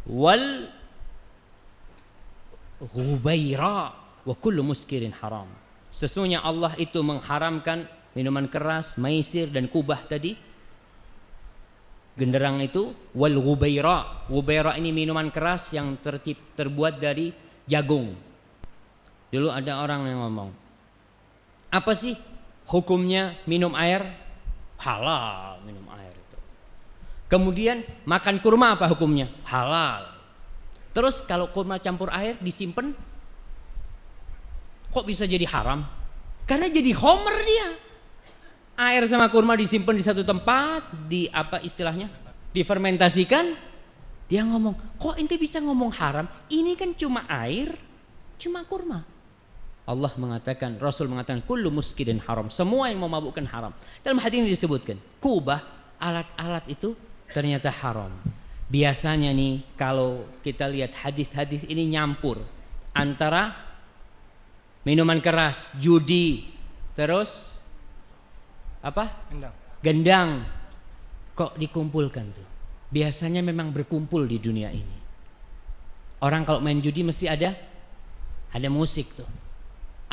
wal ghubaira wa kullu muskirin haram. Sesungguhnya Allah itu mengharamkan minuman keras, maisir dan kubah tadi, genderang itu, wal ghubaira. Ghubaira ini minuman keras yang terbuat dari jagung. Dulu ada orang yang ngomong, apa sih hukumnya minum air? Halal minum air itu. Kemudian makan kurma apa hukumnya? Halal. Terus kalau kurma campur air disimpan, kok bisa jadi haram? Karena jadi homer dia. Air sama kurma disimpan di satu tempat, di apa istilahnya? Difermentasikan. Dia ngomong, kok ente bisa ngomong haram? Ini kan cuma air, cuma kurma. Allah mengatakan, Rasul mengatakan, kullu muskirin haram. Semua yang memabukkan haram. Dalam hadis ini disebutkan, kubah, alat-alat itu ternyata haram. Biasanya nih kalau kita lihat hadis-hadis ini nyampur antara minuman keras, judi, terus apa? Gendang. Kok dikumpulkan tuh? Biasanya memang berkumpul di dunia ini. Orang kalau main judi mesti ada musik tuh.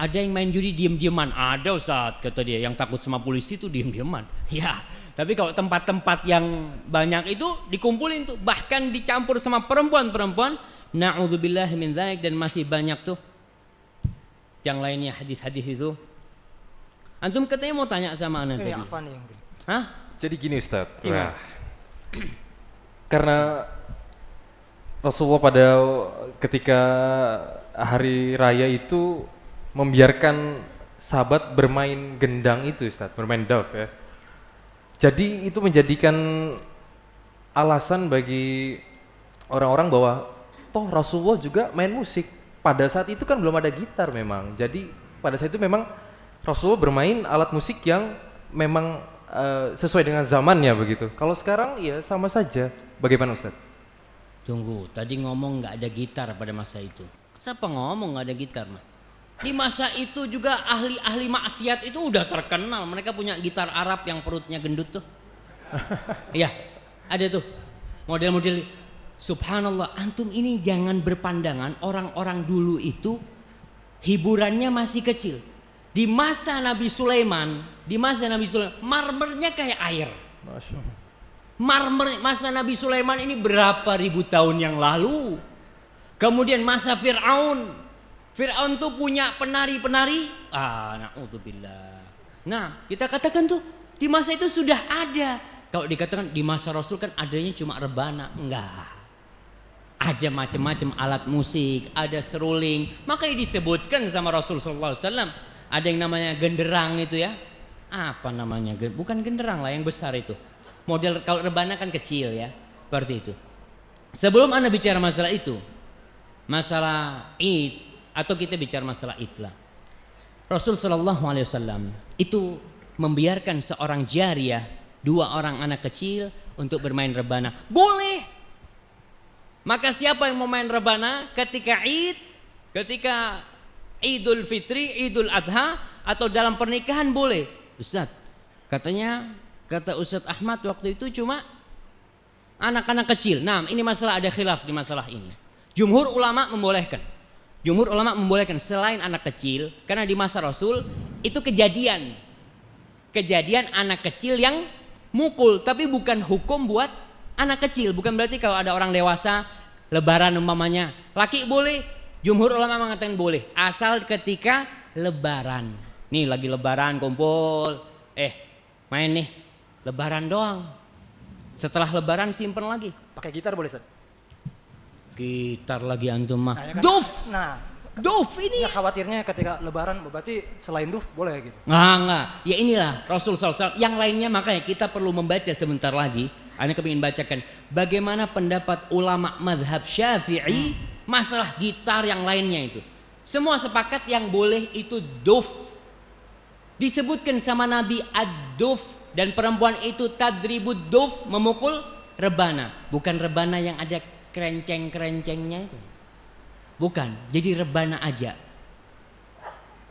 Ada yang main judi diem-dieman, ada Ustaz kata dia, yang takut sama polisi tuh diem-dieman. Ya, tapi kalau tempat-tempat yang banyak itu dikumpulin tuh, bahkan dicampur sama perempuan-perempuan, na'udzubillah min dzalik, dan masih banyak tuh yang lainnya hadis-hadis itu. Antum katanya mau tanya sama anak tadi. Hah? Jadi gini Ustaz. Nah, karena Rasulullah pada ketika hari raya itu membiarkan sahabat bermain gendang itu Ustaz, bermain daf ya. Jadi itu menjadikan alasan bagi orang-orang bahwa toh Rasulullah juga main musik. Pada saat itu kan belum ada gitar memang. Jadi pada saat itu memang Rasulullah bermain alat musik yang memang sesuai dengan zamannya begitu. Kalau sekarang ya sama saja. Bagaimana Ustaz? Tunggu, tadi ngomong nggak ada gitar pada masa itu. Siapa ngomong nggak ada gitar mah? Di masa itu juga ahli-ahli maksiat itu udah terkenal. Mereka punya gitar Arab yang perutnya gendut tuh. Iya, ada tuh model-model. Subhanallah, antum ini jangan berpandangan orang-orang dulu itu hiburannya masih kecil. Di masa Nabi Sulaiman, marmernya kayak air. Marmer masa Nabi Sulaiman ini berapa ribu tahun yang lalu. Kemudian masa Fir'aun tuh punya penari-penari. Na'udzubillah. Nah, kita katakan tuh di masa itu sudah ada. Kalau dikatakan di masa Rasul kan adanya cuma rebana, enggak. Ada macam-macam alat musik, ada seruling. Makanya disebutkan sama Rasul sallallahu alaihi wasallam, ada yang namanya genderang itu ya. Apa namanya? Bukan genderang lah, yang besar itu. Model kalau rebana kan kecil ya, seperti itu. Sebelum Anda bicara masalah itu, masalah Id, atau kita bicara masalah Id lah. Rasul sallallahu alaihi wasallam itu membiarkan seorang jariyah, 2 orang anak kecil untuk bermain rebana. Boleh. Maka siapa yang mau main rebana ketika Id, ketika Idul Fitri, Idul Adha, atau dalam pernikahan boleh. Ustaz, kata Ustaz Ahmad waktu itu cuma anak-anak kecil. Nah, ini masalah, ada khilaf di masalah ini. Jumhur ulama membolehkan selain anak kecil, karena di masa Rasul itu kejadian anak kecil yang mukul, tapi bukan hukum buat anak kecil. Bukan berarti kalau ada orang dewasa lebaran umpamanya laki boleh. Jumhur ulama mengatakan boleh asal ketika lebaran. Nih lagi lebaran kumpul, main nih lebaran doang. Setelah lebaran simpen lagi. Pakai gitar boleh Ustaz? Gitar lagi antum mah. Nah, ya kan? Duf ini. Ya, khawatirnya ketika lebaran berarti selain duf boleh gitu. Enggak. Ya inilah Rasul SAW. Yang lainnya makanya kita perlu membaca sebentar lagi. Anda kepingin bacakan bagaimana pendapat ulama madhab Syafi'i masalah gitar yang lainnya itu. Semua sepakat yang boleh itu duf. Disebutkan sama Nabi ad-duf, dan perempuan itu tadribud duf, memukul rebana. Bukan rebana yang ada kerenceng-kerencengnya itu. Bukan, jadi rebana aja.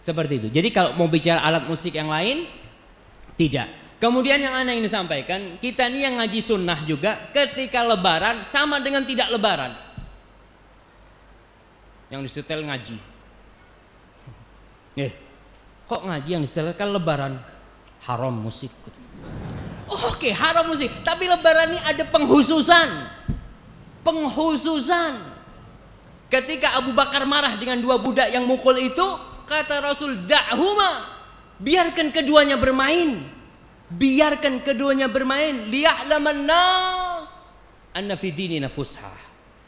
Seperti itu. Jadi kalau mau bicara alat musik yang lain, tidak. Kemudian yang ana ingin sampaikan, kita ini yang ngaji sunnah juga ketika lebaran sama dengan tidak lebaran. Yang disetel ngaji. Kok ngaji yang disetel kan lebaran? Haram musik. Oke, haram musik. Tapi lebaran ini ada penghususan. Ketika Abu Bakar marah dengan dua budak yang mukul itu, kata Rasul, da'huma, biarkan keduanya bermain. Biarkan keduanya bermain. Liya'laman nas anna fi dinina fushah.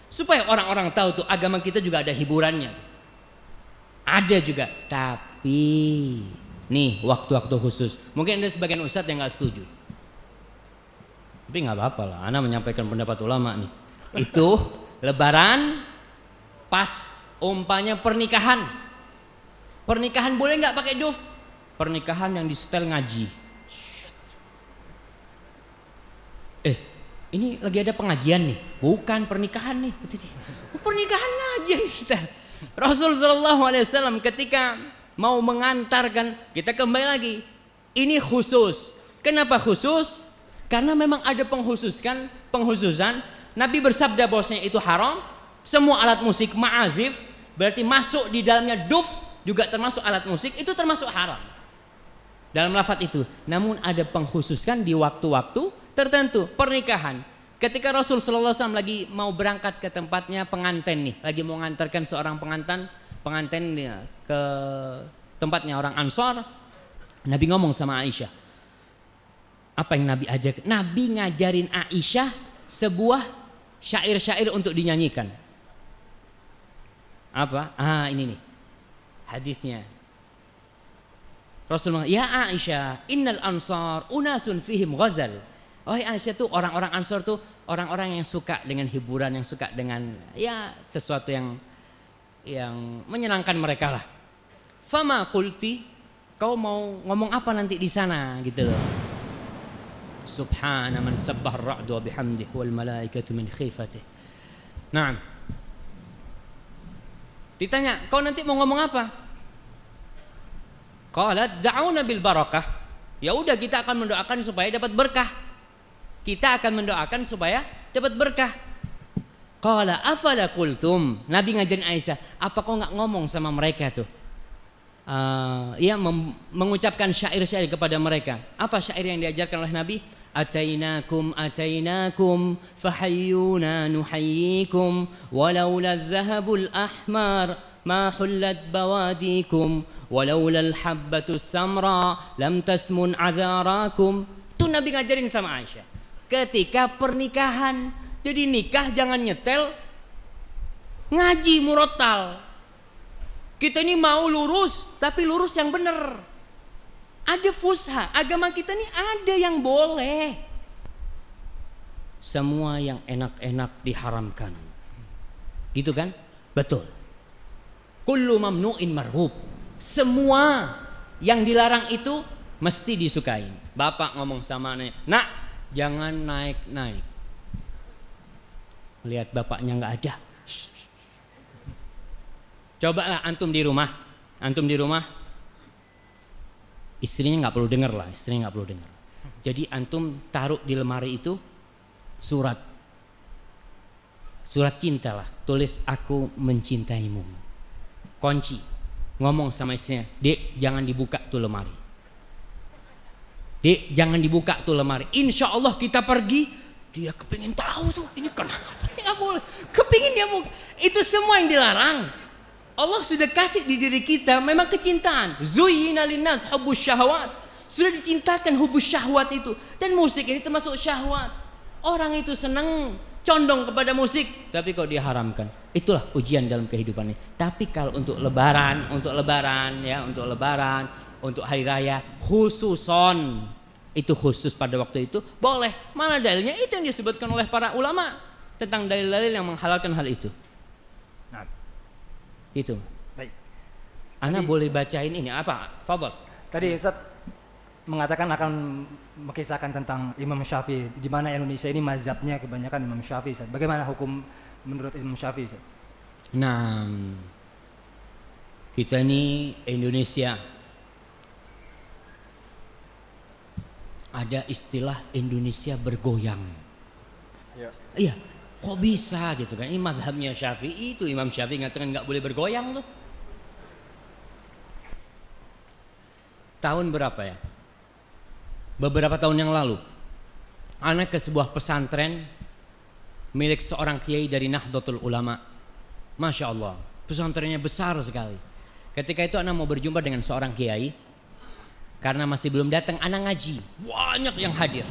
Supaya orang-orang tahu tuh agama kita juga ada hiburannya. Ada juga. Tapi nih waktu-waktu khusus. Mungkin ada sebagian ustadz yang gak setuju. Tapi gak apa-apa lah. Ana menyampaikan pendapat ulama nih. Itu lebaran pas umpanya pernikahan. Pernikahan boleh nggak pakai duf? Pernikahan yang disetel ngaji. Ini lagi ada pengajian nih, bukan pernikahan nih. Pernikahan ngaji yang disetel. Rasul Shallallahu Alaihi Wasallam ketika mau mengantarkan, kita kembali lagi. Ini khusus. Kenapa khusus? Karena memang ada penghususan. Nabi bersabda bahwasanya itu haram. Semua alat musik ma'azif berarti masuk di dalamnya duf juga termasuk alat musik, itu termasuk haram dalam lafadz itu. Namun ada pengkhususkan di waktu-waktu tertentu. Pernikahan, ketika Rasul Sallallahu Alaihi Wasallam lagi mau berangkat ke tempatnya pengantin nih, lagi mau mengantarkan seorang pengantin ke tempatnya orang Ansor, Nabi ngomong sama Aisyah. Apa yang Nabi ajak? Nabi ngajarin Aisyah sebuah syair-syair untuk dinyanyikan. Apa? Ini nih hadisnya. Rasulullah, ya Aisyah, innal ansar unasun fihim ghazal. Oh Aisyah tuh orang-orang Ansor tuh orang-orang yang suka dengan hiburan, yang suka dengan ya sesuatu yang menyenangkan mereka lah. Fama qulti, kau mau ngomong apa nanti di sana gitu loh. Subhana man sabbah ar-ra'du wa bihamdihi wal malaikatu min khifatihi. Naam. Ditanya, kau nanti mau ngomong apa? Qalat da'una bil barakah. Ya udah, kita akan mendoakan supaya dapat berkah. Kita akan mendoakan supaya dapat berkah. Qala afala qultum. Nabi ngajarin Aisyah, apa kau enggak ngomong sama mereka tuh? Mengucapkan syair-syair kepada mereka. Apa syair yang diajarkan oleh Nabi? Atainakum fahayyuna nuhayyikum walaula adh-dhahabul ahmar ma hullat bawadikum walaula al-habbatus samra lam tasmun adharakum. Itu Nabi ngajarin sama Aisyah ketika pernikahan. Jadi nikah jangan nyetel, ngaji murotal. Kita ini mau lurus, tapi lurus yang benar. Ada fusha, agama kita ini ada yang boleh. Semua yang enak-enak diharamkan. Gitu kan? Betul. Kullu mamnu'in marhub. Semua yang dilarang itu mesti disukai. Bapak ngomong sama anaknya, nak jangan naik-naik. Lihat bapaknya nggak ada. Cobalah antum di rumah. Istrinya nggak perlu dengar lah, Jadi antum taruh di lemari itu surat cinta lah, tulis aku mencintaimu. Kunci, ngomong sama istrinya, dek jangan dibuka tuh lemari. Dek jangan dibuka tuh lemari. Insya Allah kita pergi, dia kepingin tahu tuh ini kenapa, nggak boleh. Kepingin dia buka. Itu semua yang dilarang. Allah sudah kasih di diri kita memang kecintaan. Zuyyina linnas hubbus syahwat. Sudah dicintakan hubbus syahwat itu. Dan musik ini termasuk syahwat. Orang itu senang condong kepada musik, tapi kok diharamkan. Itulah ujian dalam kehidupan ini. Tapi kalau untuk lebaran, untuk hari raya khususon, itu khusus pada waktu itu boleh. Mana dalilnya? Itu yang disebutkan oleh para ulama tentang dalil-dalil yang menghalalkan hal itu. Nah, itu. Baik. Ana boleh bacain ini apa? Fadhal. Tadi Ustaz mengatakan akan mengisahkan tentang Imam Syafi'i, di mana Indonesia ini mazhabnya kebanyakan Imam Syafi'i. Ustaz. Bagaimana hukum menurut Imam Syafi'i? Ustaz? Nah, kita ini Indonesia ada istilah Indonesia bergoyang. Ya. Iya. Kok bisa gitu kan? Ini mazhabnya Syafi'i, itu Imam Syafi'i ngatakan nggak boleh bergoyang tuh. Tahun berapa ya? Beberapa tahun yang lalu, anak ke sebuah pesantren milik seorang kiai dari Nahdlatul Ulama. Masya Allah, pesantrennya besar sekali. Ketika itu anak mau berjumpa dengan seorang kiai, karena masih belum datang anak ngaji, banyak yang hadir.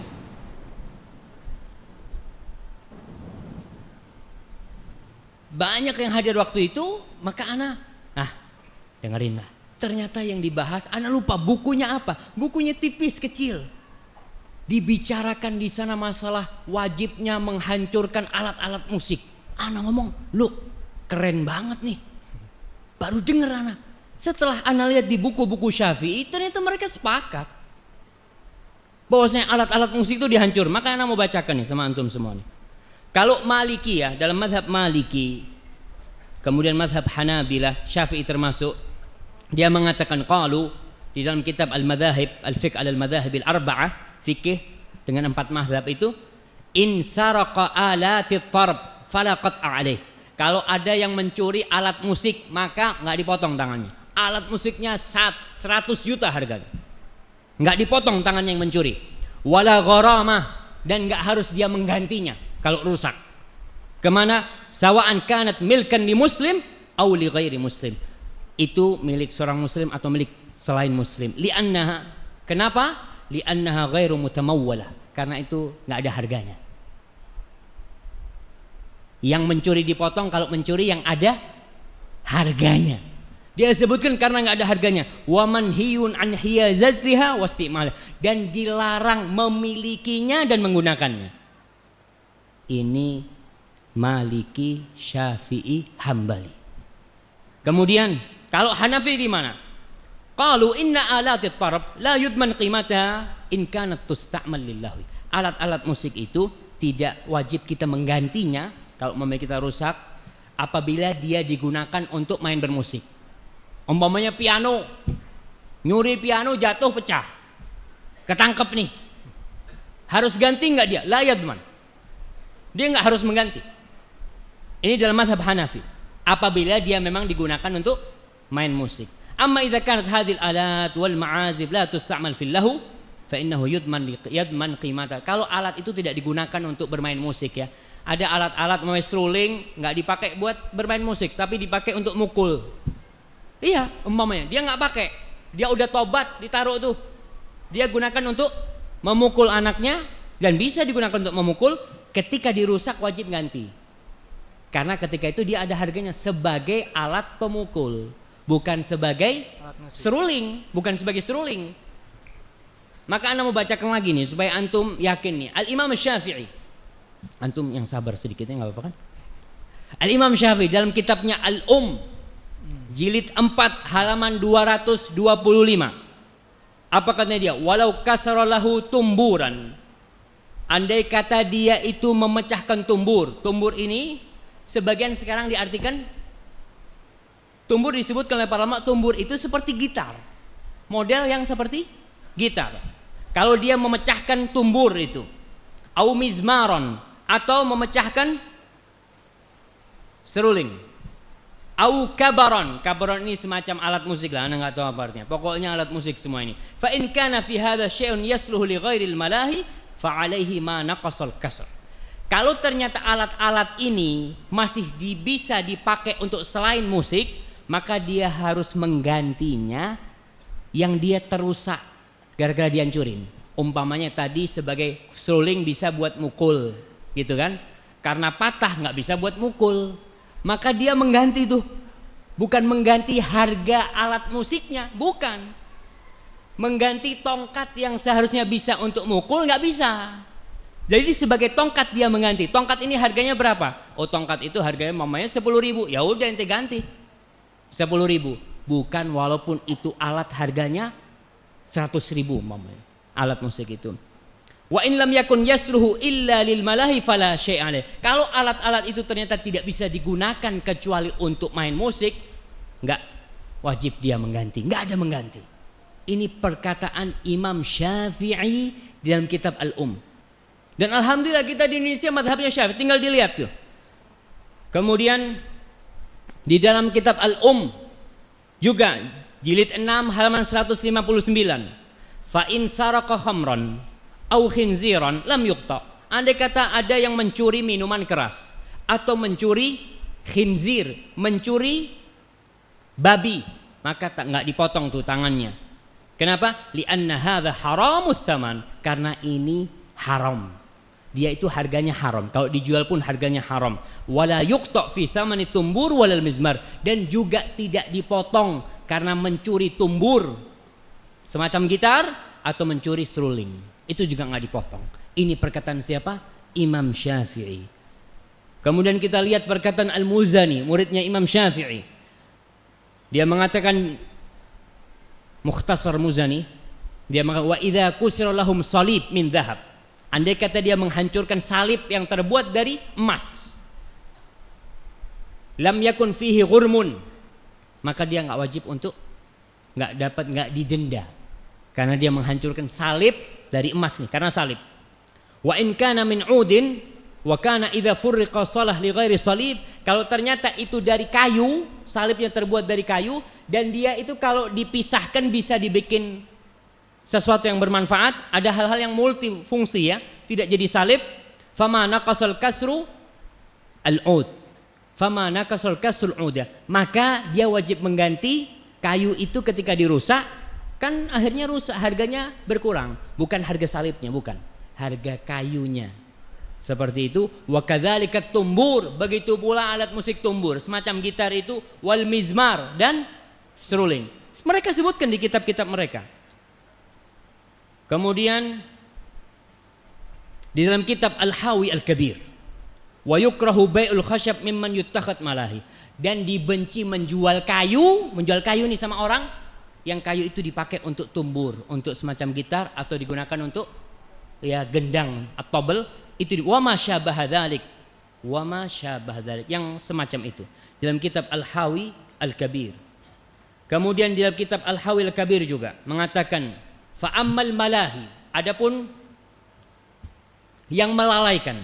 Banyak yang hadir waktu itu, maka anak, dengerin lah. Ternyata yang dibahas, anak lupa bukunya apa. Bukunya tipis, kecil. Dibicarakan di sana masalah wajibnya menghancurkan alat-alat musik. Anak ngomong, lu keren banget nih. Baru denger anak. Setelah anak lihat di buku-buku Syafi'i, ternyata mereka sepakat bahwasanya alat-alat musik itu dihancur. Maka anak mau bacakan nih sama antum semua nih. Kalau Maliki ya, dalam madhab Maliki, kemudian madhab Hanabilah, Syafi'i termasuk, dia mengatakan qalu di dalam kitab Al-Madhahib, Al-Fiqh al-Madhahib al-Arba'ah, fikih dengan 4 madhab itu, in saraqa alatit tarb fala qat'a alaih. Kalau ada yang mencuri alat musik, maka nggak dipotong tangannya. Alat musiknya 100 juta harganya, nggak dipotong tangannya yang mencuri. Wala gharamah, dan nggak harus dia menggantinya kalau rusak. Kemana? Sawa'an kanat milkan li muslim au li ghairi muslim. Itu milik seorang muslim atau milik selain muslim. Li'annaha, kenapa? Li'annaha ghairu mutamawwalah, karena itu nggak ada harganya. Yang mencuri dipotong kalau mencuri yang ada harganya. Dia sebutkan karena nggak ada harganya. Wa manhiyun an hiyazatiha wastimal, dan dilarang memilikinya dan menggunakannya. Ini Maliki, Syafi'i, Hambali. Kemudian kalau Hanafi di mana? Qalu inna alatit tarab la yudman qimata in kanat tusta'mal lillahi. Alat-alat musik itu tidak wajib kita menggantinya kalau memang kita rusak apabila dia digunakan untuk main bermusik. Umpamanya piano, nyuri piano jatuh pecah, ketangkep nih, harus ganti nggak dia? La yadman, dia nggak harus mengganti. Ini dalam mazhab Hanafi, apabila dia memang digunakan untuk main musik. Amma idza kanat hadhil alat wal ma'azif la tusta'mal fil lahu fa innahu yadman qimata. Kalau alat itu tidak digunakan untuk bermain musik ya. Ada alat-alat mau seruling nggak dipakai buat bermain musik, tapi dipakai untuk mukul. Iya, umpamanya dia nggak pakai, dia udah tobat ditaruh tuh, dia gunakan untuk memukul anaknya dan bisa digunakan untuk memukul. Ketika dirusak wajib ganti, karena ketika itu dia ada harganya sebagai alat pemukul, bukan sebagai seruling, bukan sebagai seruling. Maka anda mau bacakan lagi nih supaya antum yakin nih. Al-Imam Syafi'i, antum yang sabar sedikitnya nggak apa-apa kan? Al-Imam Syafi'i dalam kitabnya Al-Um jilid 4 halaman 225, apa katanya dia? Walau kasaralahu tumburan, andai kata dia itu memecahkan tumbur. Tumbur ini sebagian sekarang diartikan, tumbur disebutkan oleh para ulama, tumbur itu seperti gitar, model yang seperti gitar. Kalau dia memecahkan tumbur itu, au mizmaron, atau memecahkan seruling, au kabaron. Kabaron ini semacam alat musik lah, anda nggak tahu apa artinya. Pokoknya alat musik semua ini. Fa in kana fi hadza syai'un yasluhu li ghairil malahi fa alaihi ma naqasal kasr. Kalau ternyata alat-alat ini masih bisa dipakai untuk selain musik, maka dia harus menggantinya yang dia terusak gara-gara dihancurin. Umpamanya tadi sebagai seruling bisa buat mukul, gitu kan? Karena patah nggak bisa buat mukul, maka dia mengganti tuh, bukan mengganti harga alat musiknya, bukan. Mengganti tongkat yang seharusnya bisa untuk mukul nggak bisa. Jadi sebagai tongkat dia mengganti. Tongkat ini harganya berapa? Oh, tongkat itu harganya mamanya 10.000. Ya udah ente ganti 10.000. Bukan walaupun itu alat harganya 100.000 mamanya. Alat musik itu. Wa in lam yakun yasluhu illa lil malahi fala syai'a alaih. Kalau alat-alat itu ternyata tidak bisa digunakan kecuali untuk main musik, enggak wajib dia mengganti, enggak ada mengganti. Ini perkataan Imam Syafi'i dalam kitab Al-Um. Dan alhamdulillah kita di Indonesia mazhabnya Syafi'i, tinggal dilihat tuh. Kemudian di dalam kitab Al-Um juga jilid 6 halaman 159. Fa in saraka khamran au khinziran lam yuqta. Andai kata ada yang mencuri minuman keras atau mencuri khinzir, mencuri babi, maka nggak dipotong tuh tangannya. Kenapa? Li'anna hadza haramus tsaman, karena ini haram. Dia itu harganya haram. Kalau dijual pun harganya haram. Wala yuqta fi tsamani tumbur walal mizmar, dan juga tidak dipotong karena mencuri tumbur semacam gitar atau mencuri seruling. Itu juga nggak dipotong. Ini perkataan siapa? Imam Syafi'i. Kemudian kita lihat perkataan Al-Muzani, muridnya Imam Syafi'i. Dia mengatakan, Mukhtasar Muzani, dia mengatakan, wa idza kusira lahum salib min dhahab. Andai kata dia menghancurkan salib yang terbuat dari emas, lam yakun fihi ghurmun, maka dia nggak wajib untuk nggak didenda, karena dia menghancurkan salib dari emas nih, karena salib. Wa in kana min udin wa kana idza furriqa salah li ghairi salib, kalau ternyata itu dari kayu, salibnya terbuat dari kayu, dan dia itu kalau dipisahkan bisa dibikin sesuatu yang bermanfaat, ada hal-hal yang multifungsi ya, tidak jadi salib. Fama naqasal kasru al-ud, fama naqasal kasrul udah, maka dia wajib mengganti kayu itu ketika dirusak, kan akhirnya rusak, harganya berkurang, bukan harga salibnya, bukan, harga kayunya. Seperti itu. Wa kadzalika tumbur, begitu pula alat musik tumbur semacam gitar itu, wal mizmar, dan seruling. Mereka sebutkan di kitab-kitab mereka. Kemudian di dalam kitab Al-Hawi Al-Kabir, wa yukrahu bai'ul khashab mimman yuttakhad malahi, dan dibenci menjual kayu nih sama orang yang kayu itu dipakai untuk tumbur, untuk semacam gitar, atau digunakan untuk ya gendang atau tobel, itu wa ma syabaha dzalik, wa ma syabaha dzalik, yang semacam itu dalam kitab Al-Hawi Al-Kabir. Kemudian di dalam kitab Al-Hawi Al-Kabir juga mengatakan, fa ammal malahi, adapun yang melalaikan,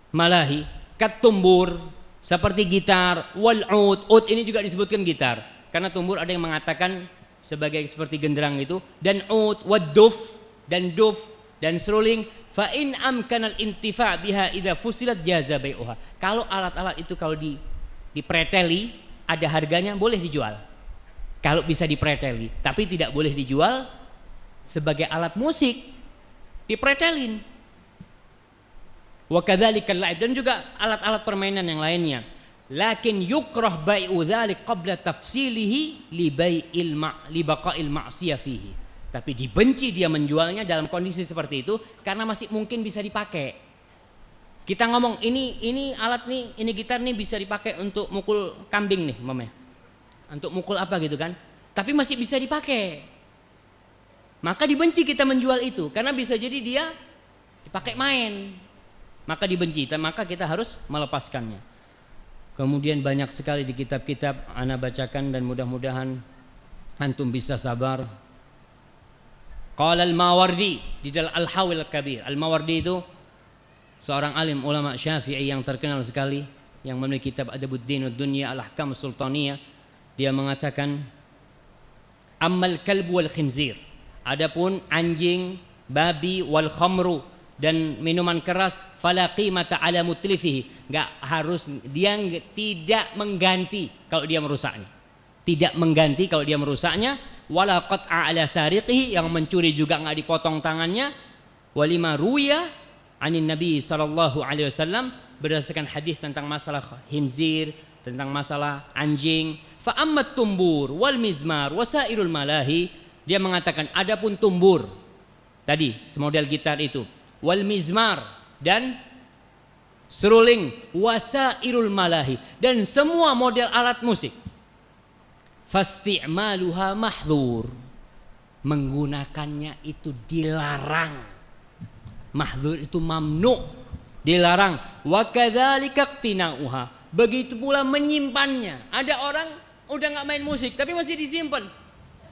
malahi kat tumbur seperti gitar, wal ud ini juga disebutkan gitar, karena tumbur ada yang mengatakan sebagai seperti genderang itu, dan ud, wad duf, dan seruling. Fa in amkanal intifa biha idza fusilat jaza bai'uha, kalau alat-alat itu kalau dipreteli ada harganya, boleh dijual kalau bisa dipreteli, tapi tidak boleh dijual sebagai alat musik dipretelin. Wa kadzalika al-la'ib, dan juga alat-alat permainan yang lainnya. Lakin yukrah bai'u dzalik qabla tafsilihi li baqa'il ma'siyah fihi, tapi dibenci dia menjualnya dalam kondisi seperti itu karena masih mungkin bisa dipakai. Kita ngomong ini alat nih, ini gitar nih bisa dipakai untuk mukul kambing nih, mamanya, untuk mukul apa gitu kan, tapi masih bisa dipakai, maka dibenci kita menjual itu karena bisa jadi dia dipakai main, maka dibenci, maka kita harus melepaskannya. Kemudian banyak sekali di kitab-kitab ana bacakan dan mudah-mudahan antum bisa sabar. Qala al-Mawardi di dalam Al-Hawil Al-Kabir. Al-Mawardi itu seorang alim ulama Syafi'i yang terkenal sekali, yang memiliki kitab Adabuddin Ad-Dunya Al-Ahkam Sultaniyah. Dia mengatakan, ammal kalbu wal khinzir, adapun anjing, babi, wal khamru, dan minuman keras, fala qimata ala mutlifihi, dia tidak mengganti kalau dia merusaknya, tidak mengganti kalau dia merusaknya. Wala qat'a ala sariqihi, yang mencuri juga enggak dipotong tangannya. Walima ruya anin Nabi sallallahu alaihi wasallam, berdasarkan hadis tentang masalah khinzir, tentang masalah anjing. Fa ammat tumbur wal mizmar wasairul malahi, dia mengatakan adapun tumbur tadi semodel gitar itu, wal mizmar dan seruling, wasairul malahi, dan semua model alat musik, fasti'maluha mahdhur, menggunakannya itu dilarang. Mahdhur itu mamnu, dilarang. Wa kadzalika qtina'uha, begitu pula menyimpannya. Ada orang udah nggak main musik tapi masih disimpan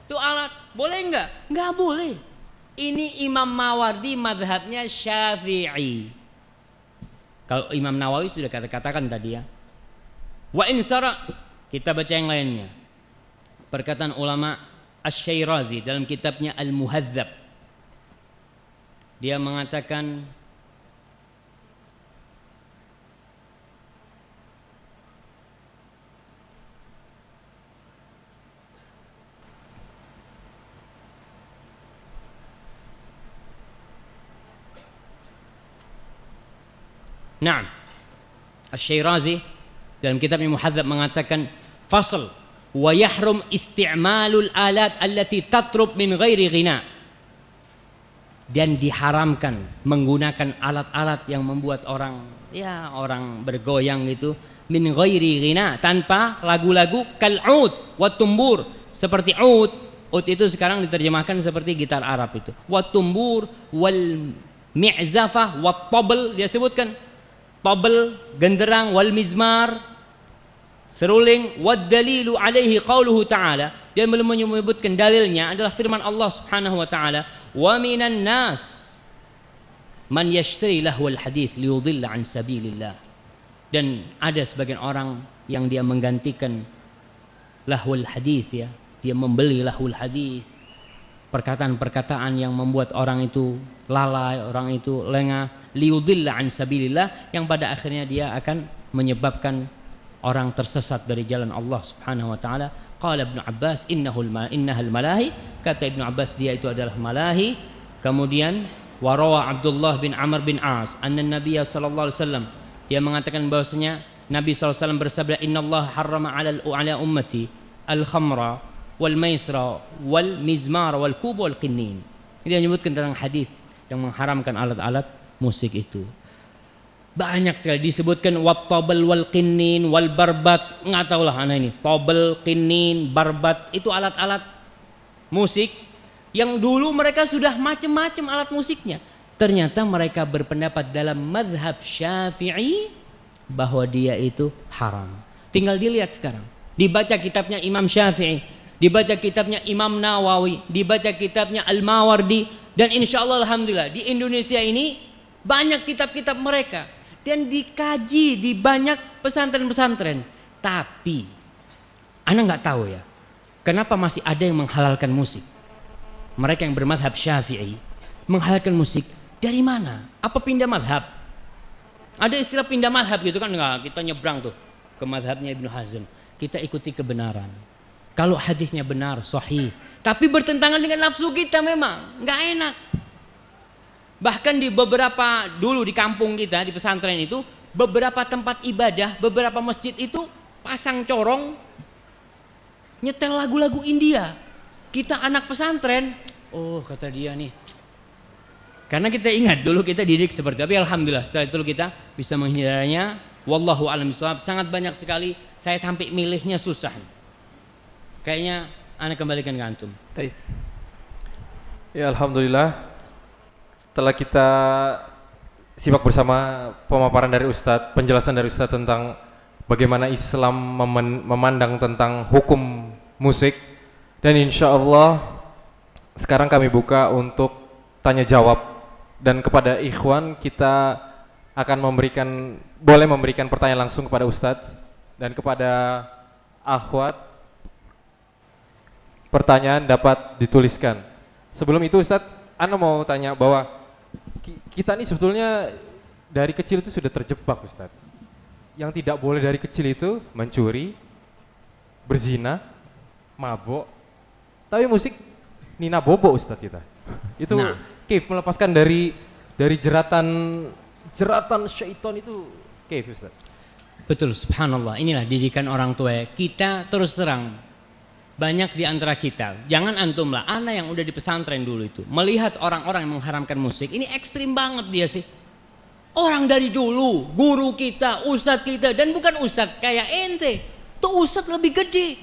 tuh alat, boleh nggak? Nggak boleh. Ini Imam Mawardi madhabnya Syafi'i. Kalau Imam Nawawi sudah katakan tadi ya. Wa in sara, kita baca yang lainnya. Perkataan ulama Asy-Syairazi dalam kitabnya Al-Muhadzab, dia mengatakan, Naam. Asy-Syirazi dalam kitabnya Muhadzab mengatakan fasl wa yahrum isti'malul alat allati tatrub min ghairi ghina. Dan diharamkan menggunakan alat-alat yang membuat orang bergoyang gitu min ghairi ghina, tanpa lagu-lagu kal ud wa tumbur, seperti ud itu sekarang diterjemahkan seperti gitar Arab itu, wa tumbur wal mi'zafah wa tabl, dia sebutkan tabl genderang, wal mizmar seruling, wad dalilu alaihi qauluhu ta'ala, dia belum menyebutkan dalilnya adalah firman Allah Subhanahu wa taala, wa minan nas man yashtari lahwal hadits liyudilla an sabilillah. Dan ada sebagian orang yang dia menggantikan lahwal hadits, ya, dia membeli lahwal hadits, perkataan-perkataan yang membuat orang itu lalai, orang itu lengah, liyudilla an sabilillah, yang pada akhirnya dia akan menyebabkan orang tersesat dari jalan Allah Subhanahu wa taala. Qala Ibnu Abbas innahal malahi, kata Ibnu Abbas dia itu adalah malahi. Kemudian warawa Abdullah bin Amr bin As anna Nabiy sallallahu alaihi wasallam, dia mengatakan bahwasanya Nabi sallallahu alaihi wasallam bersabda, innallaha harrama 'ala ummati al-khamra wal maisra wal mizmar wal kub wal qinnin. Dia menyebutkan tentang hadis yang mengharamkan alat-alat musik itu. Banyak sekali disebutkan wat tabal wal qinnin wal barbat, enggak tahulah anak ini. Tabal, qinnin, barbat itu alat-alat musik yang dulu mereka sudah macam-macam alat musiknya. Ternyata mereka berpendapat dalam mazhab Syafi'i bahwa dia itu haram. Tinggal dilihat sekarang. Dibaca kitabnya Imam Syafi'i, dibaca kitabnya Imam Nawawi, dibaca kitabnya Al-Mawardi, dan insya Allah alhamdulillah di Indonesia ini banyak kitab-kitab mereka dan dikaji di banyak pesantren-pesantren. Tapi ana nggak tahu ya, kenapa masih ada yang menghalalkan musik. Mereka yang bermadhab Syafi'i menghalalkan musik dari mana? Apa pindah madhab? Ada istilah pindah madhab gitu kan? Enggak, kita nyebrang tuh ke madhabnya Ibnu Hazm, kita ikuti kebenaran. Kalau hadisnya benar, sahih, tapi bertentangan dengan nafsu kita, memang nggak enak. Bahkan di beberapa dulu di kampung kita, di pesantren itu, beberapa tempat ibadah, beberapa masjid itu pasang corong nyetel lagu-lagu India. Kita anak pesantren, oh kata dia nih, karena kita ingat dulu kita didik seperti itu. Tapi alhamdulillah setelah itu kita bisa menghindarinya. Wallahu a'lam bishawab. Sangat banyak sekali, saya sampai milihnya susah. Kayaknya anak kembalikan ke antum. Ya alhamdulillah, setelah kita simak bersama pemaparan dari Ustadz, penjelasan dari Ustadz tentang bagaimana Islam memandang tentang hukum musik, dan insya Allah sekarang kami buka untuk tanya jawab, dan kepada ikhwan kita akan boleh memberikan pertanyaan langsung kepada Ustadz, dan kepada akhwat pertanyaan dapat dituliskan. Sebelum itu Ustadz, ana mau tanya bahwa kita ini sebetulnya dari kecil itu sudah terjebak Ustadz. Yang tidak boleh dari kecil itu mencuri, berzina, mabok. Tapi musik Nina Bobo Ustadz kita. Itu kif melepaskan dari jeratan syaitan itu, kif Ustadz. Betul, subhanallah. Inilah didikan orang tua. Kita terus terang, banyak di antara kita, jangan antum lah, ana yang udah di pesantren dulu itu, melihat orang-orang yang mengharamkan musik, ini ekstrim banget dia sih. Orang dari dulu, guru kita, ustadz kita, dan bukan ustadz kayak ente, tuh ustadz lebih gede.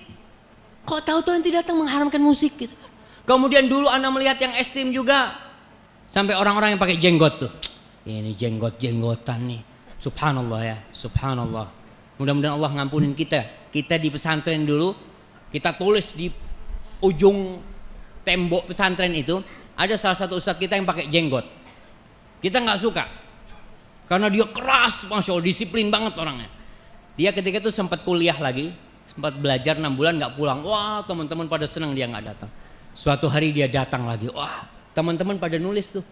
Kok tahu-tahu ente datang mengharamkan musik gitu. Kemudian dulu ana melihat yang ekstrim juga, sampai orang-orang yang pakai jenggot tuh. Ini jenggot-jenggotan nih. Subhanallah ya, subhanallah. Mudah-mudahan Allah ngampunin kita. Kita di pesantren dulu, kita tulis di ujung tembok pesantren itu, ada salah satu ustadz kita yang pakai jenggot. Kita nggak suka, karena dia keras, masya Allah, disiplin banget orangnya. Dia ketika itu sempat kuliah lagi, sempat belajar 6 bulan nggak pulang. Wah, teman-teman pada senang dia nggak datang. Suatu hari dia datang lagi, wah, teman-teman pada nulis tuh,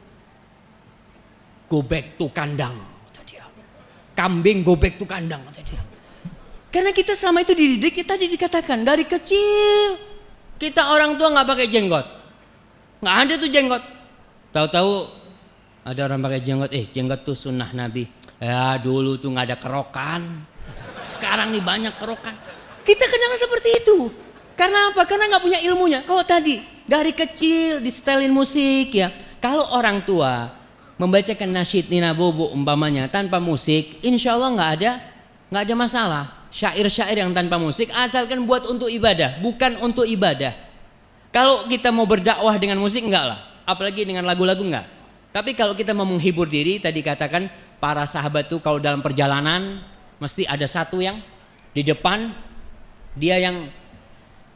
go back to kandang, kata dia. Kambing go back to kandang, kata dia. Karena kita selama itu dididik, kita dikatakan dari kecil kita orang tua nggak pakai jenggot, nggak ada tuh jenggot. Tahu-tahu ada orang pakai jenggot, jenggot tuh sunnah Nabi. Ya dulu tuh nggak ada kerokan, sekarang nih banyak kerokan. Kita kadang seperti itu. Karena apa? Karena nggak punya ilmunya. Kalau tadi dari kecil disetelin musik ya. Kalau orang tua membacakan nasyid Nina Bobo umpamanya tanpa musik, insya Allah nggak ada masalah. Syair-syair yang tanpa musik asalkan buat untuk ibadah, bukan untuk ibadah. Kalau kita mau berdakwah dengan musik enggak lah, apalagi dengan lagu-lagu enggak. Tapi kalau kita mau menghibur diri, tadi katakan para sahabat tuh kalau dalam perjalanan mesti ada satu yang di depan, dia yang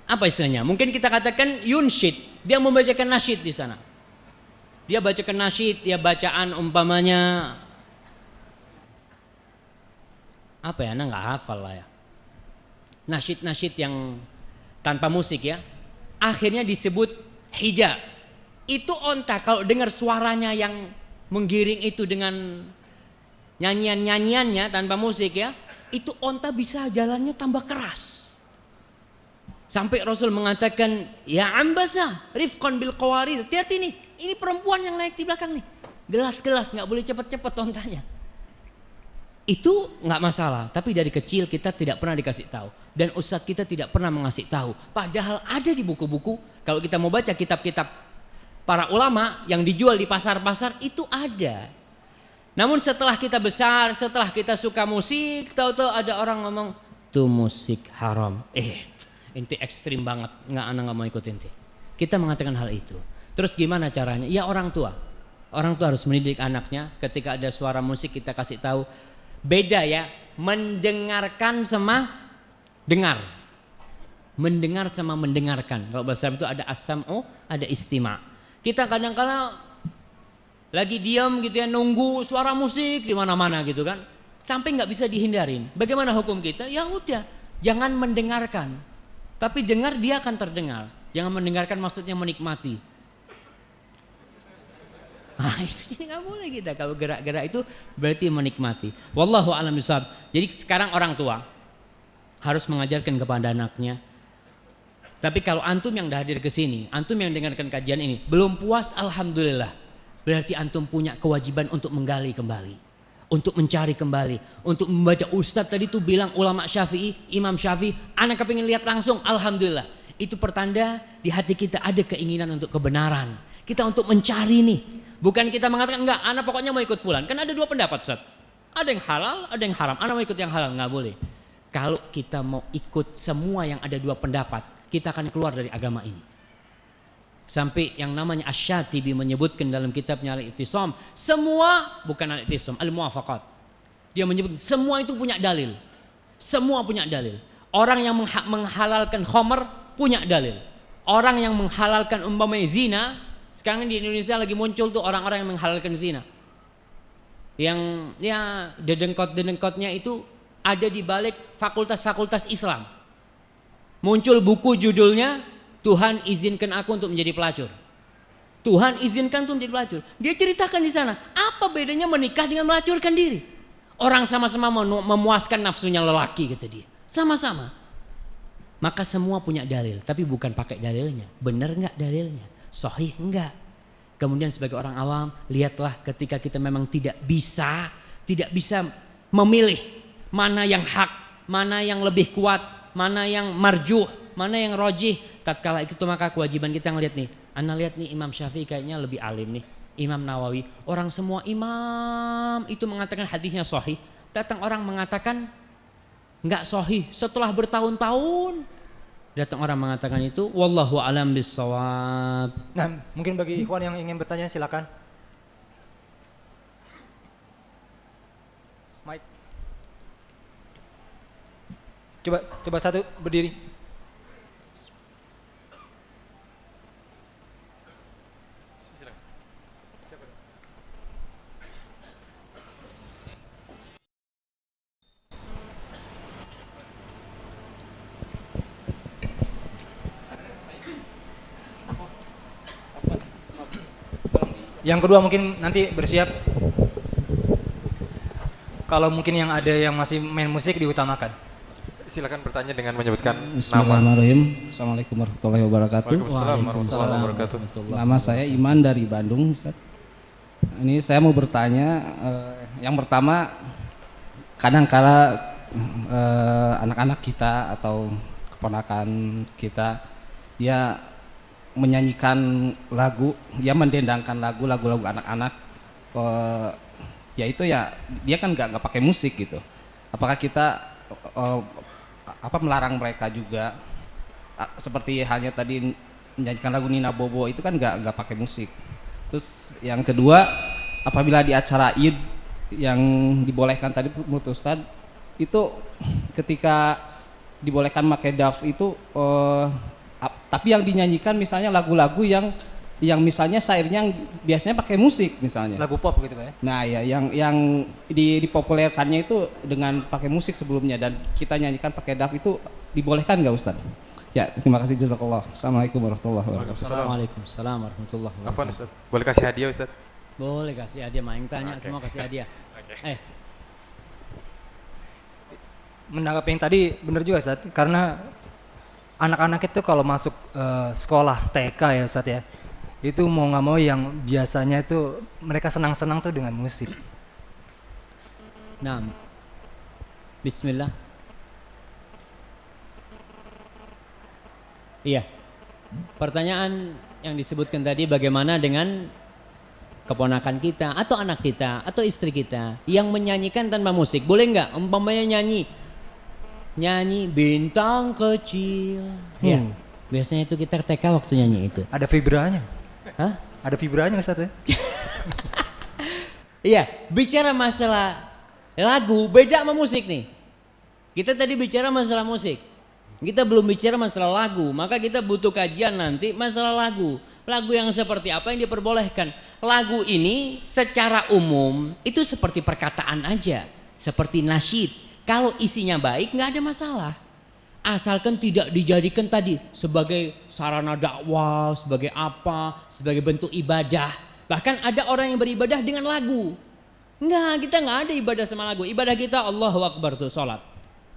apa istilahnya? Mungkin kita katakan yunshid, dia membacakan nasyid di sana. Dia bacakan nasyid, dia bacaan umpamanya apa ya? Nah nggak hafal lah ya. Nasyid-nasyid yang tanpa musik ya. Akhirnya disebut hija. Itu onta kalau dengar suaranya yang menggiring itu dengan nyanyian-nyanyiannya tanpa musik ya, itu onta bisa jalannya tambah keras. Sampai Rasul mengatakan, ya ambasa rifqan bil qawarir. Hati-hati nih, ini perempuan yang naik di belakang nih. Gelas-gelas, nggak boleh cepet-cepet ontanya. Itu nggak masalah, tapi dari kecil kita tidak pernah dikasih tahu dan ustadz kita tidak pernah mengasih tahu. Padahal ada di buku-buku. Kalau kita mau baca kitab-kitab para ulama yang dijual di pasar-pasar itu ada. Namun setelah kita besar, setelah kita suka musik, tahu-tahu ada orang ngomong tuh musik haram. Inti ekstrim banget, anak nggak mau ikut inti. Kita mengatakan hal itu. Terus gimana caranya? Ya orang tua harus mendidik anaknya. Ketika ada suara musik kita kasih tahu. Beda ya, mendengarkan sama dengar. Mendengar sama mendengarkan. Kalau bahasa Arab itu ada as-sam'u, ada istima'. Kita kadang-kala lagi diam gitu ya, nunggu suara musik di mana-mana gitu kan. Sampai nggak bisa dihindarin. Bagaimana hukum kita? Ya udah, jangan mendengarkan. Tapi dengar dia akan terdengar. Jangan mendengarkan maksudnya menikmati. Nah, itu jadi nggak boleh kita kalau gerak-gerak itu berarti menikmati. Wallahu a'lam bishawab. Jadi sekarang orang tua harus mengajarkan kepada anaknya. Tapi kalau antum yang dah hadir ke sini, antum yang dengarkan kajian ini belum puas, alhamdulillah. Berarti antum punya kewajiban untuk menggali kembali, untuk mencari kembali, untuk membaca. Ustadz tadi tuh bilang ulama Syafi'i, Imam Syafi'i, anak kepingin lihat langsung, alhamdulillah. Itu pertanda di hati kita ada keinginan untuk kebenaran. Kita untuk mencari nih. Bukan kita mengatakan enggak, anak pokoknya mau ikut fulan. Kan ada dua pendapat, Ustaz. Ada yang halal, ada yang haram. Anak mau ikut yang halal, enggak boleh. Kalau kita mau ikut semua yang ada dua pendapat, kita akan keluar dari agama ini. Sampai yang namanya Asy-Syatibi menyebutkan dalam kitabnya Al-I'tisam, semua bukan Al-I'tisam, Al-Muwafaqat. Dia menyebut semua itu punya dalil. Semua punya dalil. Orang yang menghalalkan khamr punya dalil. Orang yang menghalalkan umpamanya zina, sekarang di Indonesia lagi muncul tuh orang-orang yang menghalalkan zina. Yang ya dedengkot-dedengkotnya itu ada di balik fakultas-fakultas Islam. Muncul buku judulnya Tuhan izinkan aku untuk menjadi pelacur. Tuhan izinkan untuk menjadi pelacur. Dia ceritakan di sana, apa bedanya menikah dengan melacurkan diri? Orang sama-sama memuaskan nafsunya lelaki kata dia. Sama-sama. Maka semua punya dalil, tapi bukan pakai dalilnya. Benar enggak dalilnya? Sahih enggak? Kemudian sebagai orang awam, lihatlah ketika kita memang tidak bisa memilih mana yang hak, mana yang lebih kuat, mana yang marjuh, mana yang rojih. Tatkala itu maka kewajiban kita ngelihat nih. Ana lihat nih Imam Syafi'i kayaknya lebih alim nih. Imam Nawawi, orang semua imam itu mengatakan hadisnya sahih. Datang orang mengatakan enggak sahih setelah bertahun-tahun. Datang orang mengatakan itu, wallahu alam bissawab. Nah, mungkin bagi ikhwan yang ingin bertanya silakan. Mike. Coba satu berdiri. Yang kedua mungkin nanti bersiap. Kalau mungkin yang ada yang masih main musik diutamakan. Silakan bertanya dengan menyebutkan nama. Bismillahirrahmanirrahim. Assalamualaikum warahmatullahi wabarakatuh. Waalaikumsalam warahmatullahi wabarakatuh. Nama saya Iman dari Bandung, Ustaz. Ini saya mau bertanya, yang pertama, kadang-kala anak-anak kita atau keponakan kita, dia menyanyikan lagu, dia mendendangkan lagu-lagu anak-anak, ya itu ya dia kan nggak pakai musik gitu. Apakah kita melarang mereka juga, seperti halnya tadi menyanyikan lagu Nina Bobo itu kan nggak pakai musik. Terus yang kedua, apabila di acara Id yang dibolehkan tadi menurut Ustadz, itu ketika dibolehkan pakai daf itu, tapi yang dinyanyikan misalnya lagu-lagu yang misalnya syairnya biasanya pakai musik misalnya. Lagu pop gitu Pak ya? Nah ya, yang dipopulerkannya itu dengan pakai musik sebelumnya dan kita nyanyikan pakai daf, itu dibolehkan nggak Ustadz? Ya, terima kasih, jazakallah. Assalamualaikum warahmatullahi wabarakatuh. Assalamualaikum warahmatullahi wabarakatuh. Afwan Ustaz, boleh kasih hadiah Ustaz? Boleh kasih hadiah, Maing tanya Oke. semua kasih hadiah. Oke. Menanggapi yang tadi benar juga Ustaz, karena anak-anak itu kalau masuk sekolah TK ya Ustaz ya, itu mau nggak mau yang biasanya itu mereka senang-senang tuh dengan musik. Nah, Bismillah. Iya. Pertanyaan yang disebutkan tadi, bagaimana dengan keponakan kita atau anak kita atau istri kita yang menyanyikan tanpa musik, boleh nggak? Umpamanya nyanyi bintang kecil. Ya, biasanya itu kita TK waktu nyanyi itu. Ada vibranya. Hah? Ada vibranya Ustaz ya? Iya, bicara masalah lagu beda sama musik nih. Kita tadi bicara masalah musik. Kita belum bicara masalah lagu, maka kita butuh kajian nanti masalah lagu. Lagu yang seperti apa yang diperbolehkan? Lagu ini secara umum itu seperti perkataan aja, seperti nasyid. Kalau isinya baik nggak ada masalah. Asalkan tidak dijadikan tadi sebagai sarana dakwah, sebagai apa, sebagai bentuk ibadah. Bahkan ada orang yang beribadah dengan lagu. Enggak, kita nggak ada ibadah sama lagu. Ibadah kita Allahu Akbar tuh sholat.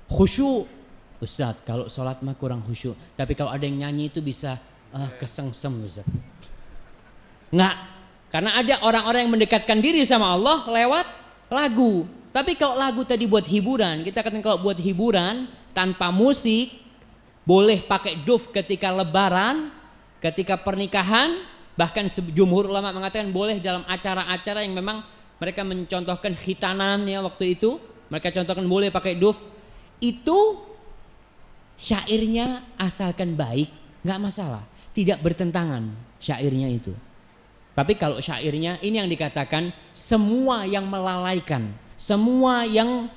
Khusyuk. Ustadz, kalau sholat mah kurang khusyuk. Tapi kalau ada yang nyanyi itu bisa kesengsem Ustadz. Nggak, karena ada orang-orang yang mendekatkan diri sama Allah lewat lagu. Tapi kalau lagu tadi buat hiburan, kita katakan kalau buat hiburan tanpa musik, boleh pakai duf ketika lebaran, ketika pernikahan, bahkan jumhur ulama mengatakan boleh dalam acara-acara yang memang mereka mencontohkan khitanan ya waktu itu, mereka contohkan boleh pakai duf. Itu syairnya asalkan baik, nggak masalah, tidak bertentangan syairnya itu. Tapi kalau syairnya ini yang dikatakan semua yang melalaikan, semua yang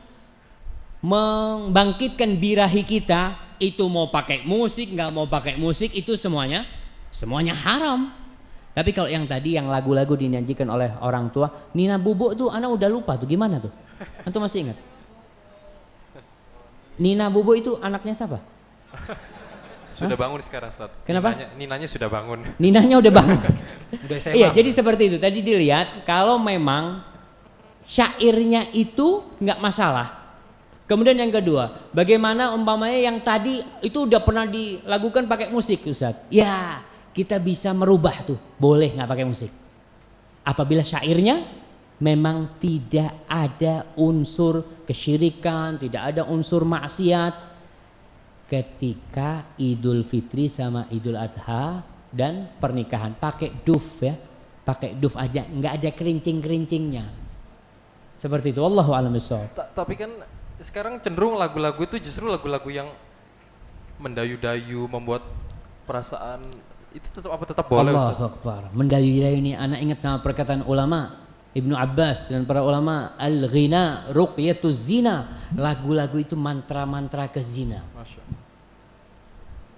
membangkitkan birahi kita, itu mau pakai musik, nggak mau pakai musik, itu semuanya haram. Tapi kalau yang tadi yang lagu-lagu dinyanyikan oleh orang tua, Nina Bobo tuh anak udah lupa tuh gimana tuh? Antum masih ingat? Nina Bobo itu anaknya siapa? Sudah bangun sekarang Ustaz. Kenapa? Ninanya sudah bangun. Ninanya udah bangun. Udah SMA. Iya, jadi seperti itu. Tadi dilihat kalau memang syairnya itu nggak masalah. Kemudian yang kedua, bagaimana umpamanya yang tadi itu udah pernah dilakukan pakai musik Ustaz? Ya, kita bisa merubah tuh. Boleh nggak pakai musik? Apabila syairnya memang tidak ada unsur kesyirikan, tidak ada unsur maksiat. Ketika Idul Fitri sama Idul Adha dan pernikahan pakai duf ya, pakai duf aja, nggak ada kerincing-kerincingnya. Seperti itu, wallahu a'lam bishawab. Tapi kan sekarang cenderung lagu-lagu itu justru lagu-lagu yang mendayu-dayu, membuat perasaan itu tetap boleh Ustaz. Allahu Akbar. Mendayu-dayu ini anak ingat sama perkataan ulama Ibnu Abbas dan para ulama, al-ghina ruqyatuz zina. Lagu-lagu itu mantra-mantra ke zina. Masya.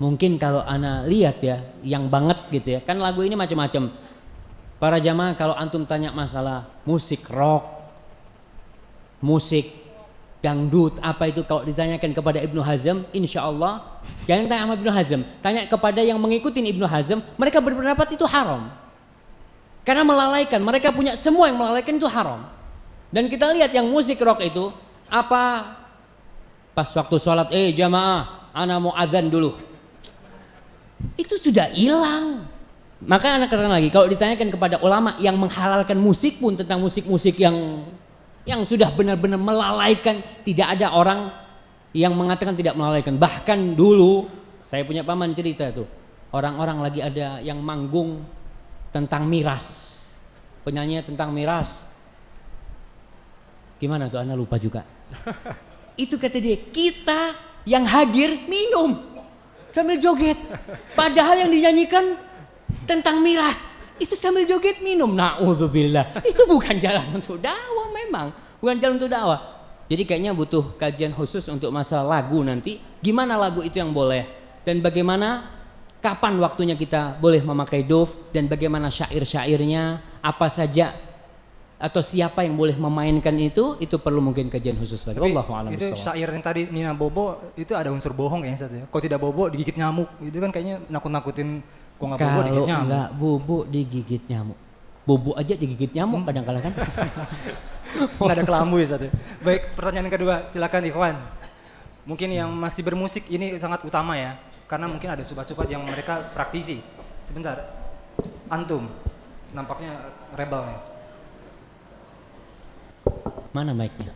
Mungkin kalau ana lihat ya, yang banget gitu ya. Kan lagu ini macam-macam. Para jamaah kalau antum tanya masalah musik rock, musik dangdut, apa itu kalau ditanyakan kepada Ibnu Hazm, insya Allah jangan tanya sama Ibnu Hazm, tanya kepada yang mengikuti Ibnu Hazm, mereka berpendapat itu haram. Karena melalaikan, mereka punya semua yang melalaikan itu haram. Dan kita lihat yang musik rock itu apa? Pas waktu sholat, jamaah, ana mau adzan dulu. Itu sudah hilang. Maka anak katakan lagi, kalau ditanyakan kepada ulama yang menghalalkan musik pun tentang musik-musik yang sudah benar-benar melalaikan, tidak ada orang yang mengatakan tidak melalaikan. Bahkan dulu saya punya paman cerita tuh, orang-orang lagi ada yang manggung tentang miras, penyanyi tentang miras. Gimana tuh, Anda lupa juga. Itu kata dia, kita yang hadir minum sambil joget, padahal yang dinyanyikan tentang miras itu sambil joget minum. Na'udzubillah. Itu bukan jalan untuk dakwah, memang bukan jalan untuk dakwah. Jadi kayaknya butuh kajian khusus untuk masalah lagu nanti. Gimana lagu itu yang boleh, dan bagaimana kapan waktunya kita boleh memakai duf, dan bagaimana syair-syairnya, apa saja atau siapa yang boleh memainkan itu perlu mungkin kajian khusus lagi. Wallahu a'lam Itu bishawab. syair yang tadi Nina Bobo itu ada unsur bohong ya Ustaz ya. Kalau tidak bobo digigit nyamuk. Itu kan kayaknya nakut-nakutin. Kok nggak bobo digigit Kalau nyamuk. nggak bobo digigit nyamuk. Bobo aja digigit nyamuk kadang-kadang kan. Nggak ada kelambu ya Ustaz ya. Baik, pertanyaan kedua silakan Ikhwan. Mungkin yang masih bermusik ini sangat utama ya. Karena mungkin ada sobat-sobat yang mereka praktisi. Sebentar. Antum nampaknya rebel nih. Mana mic-nya?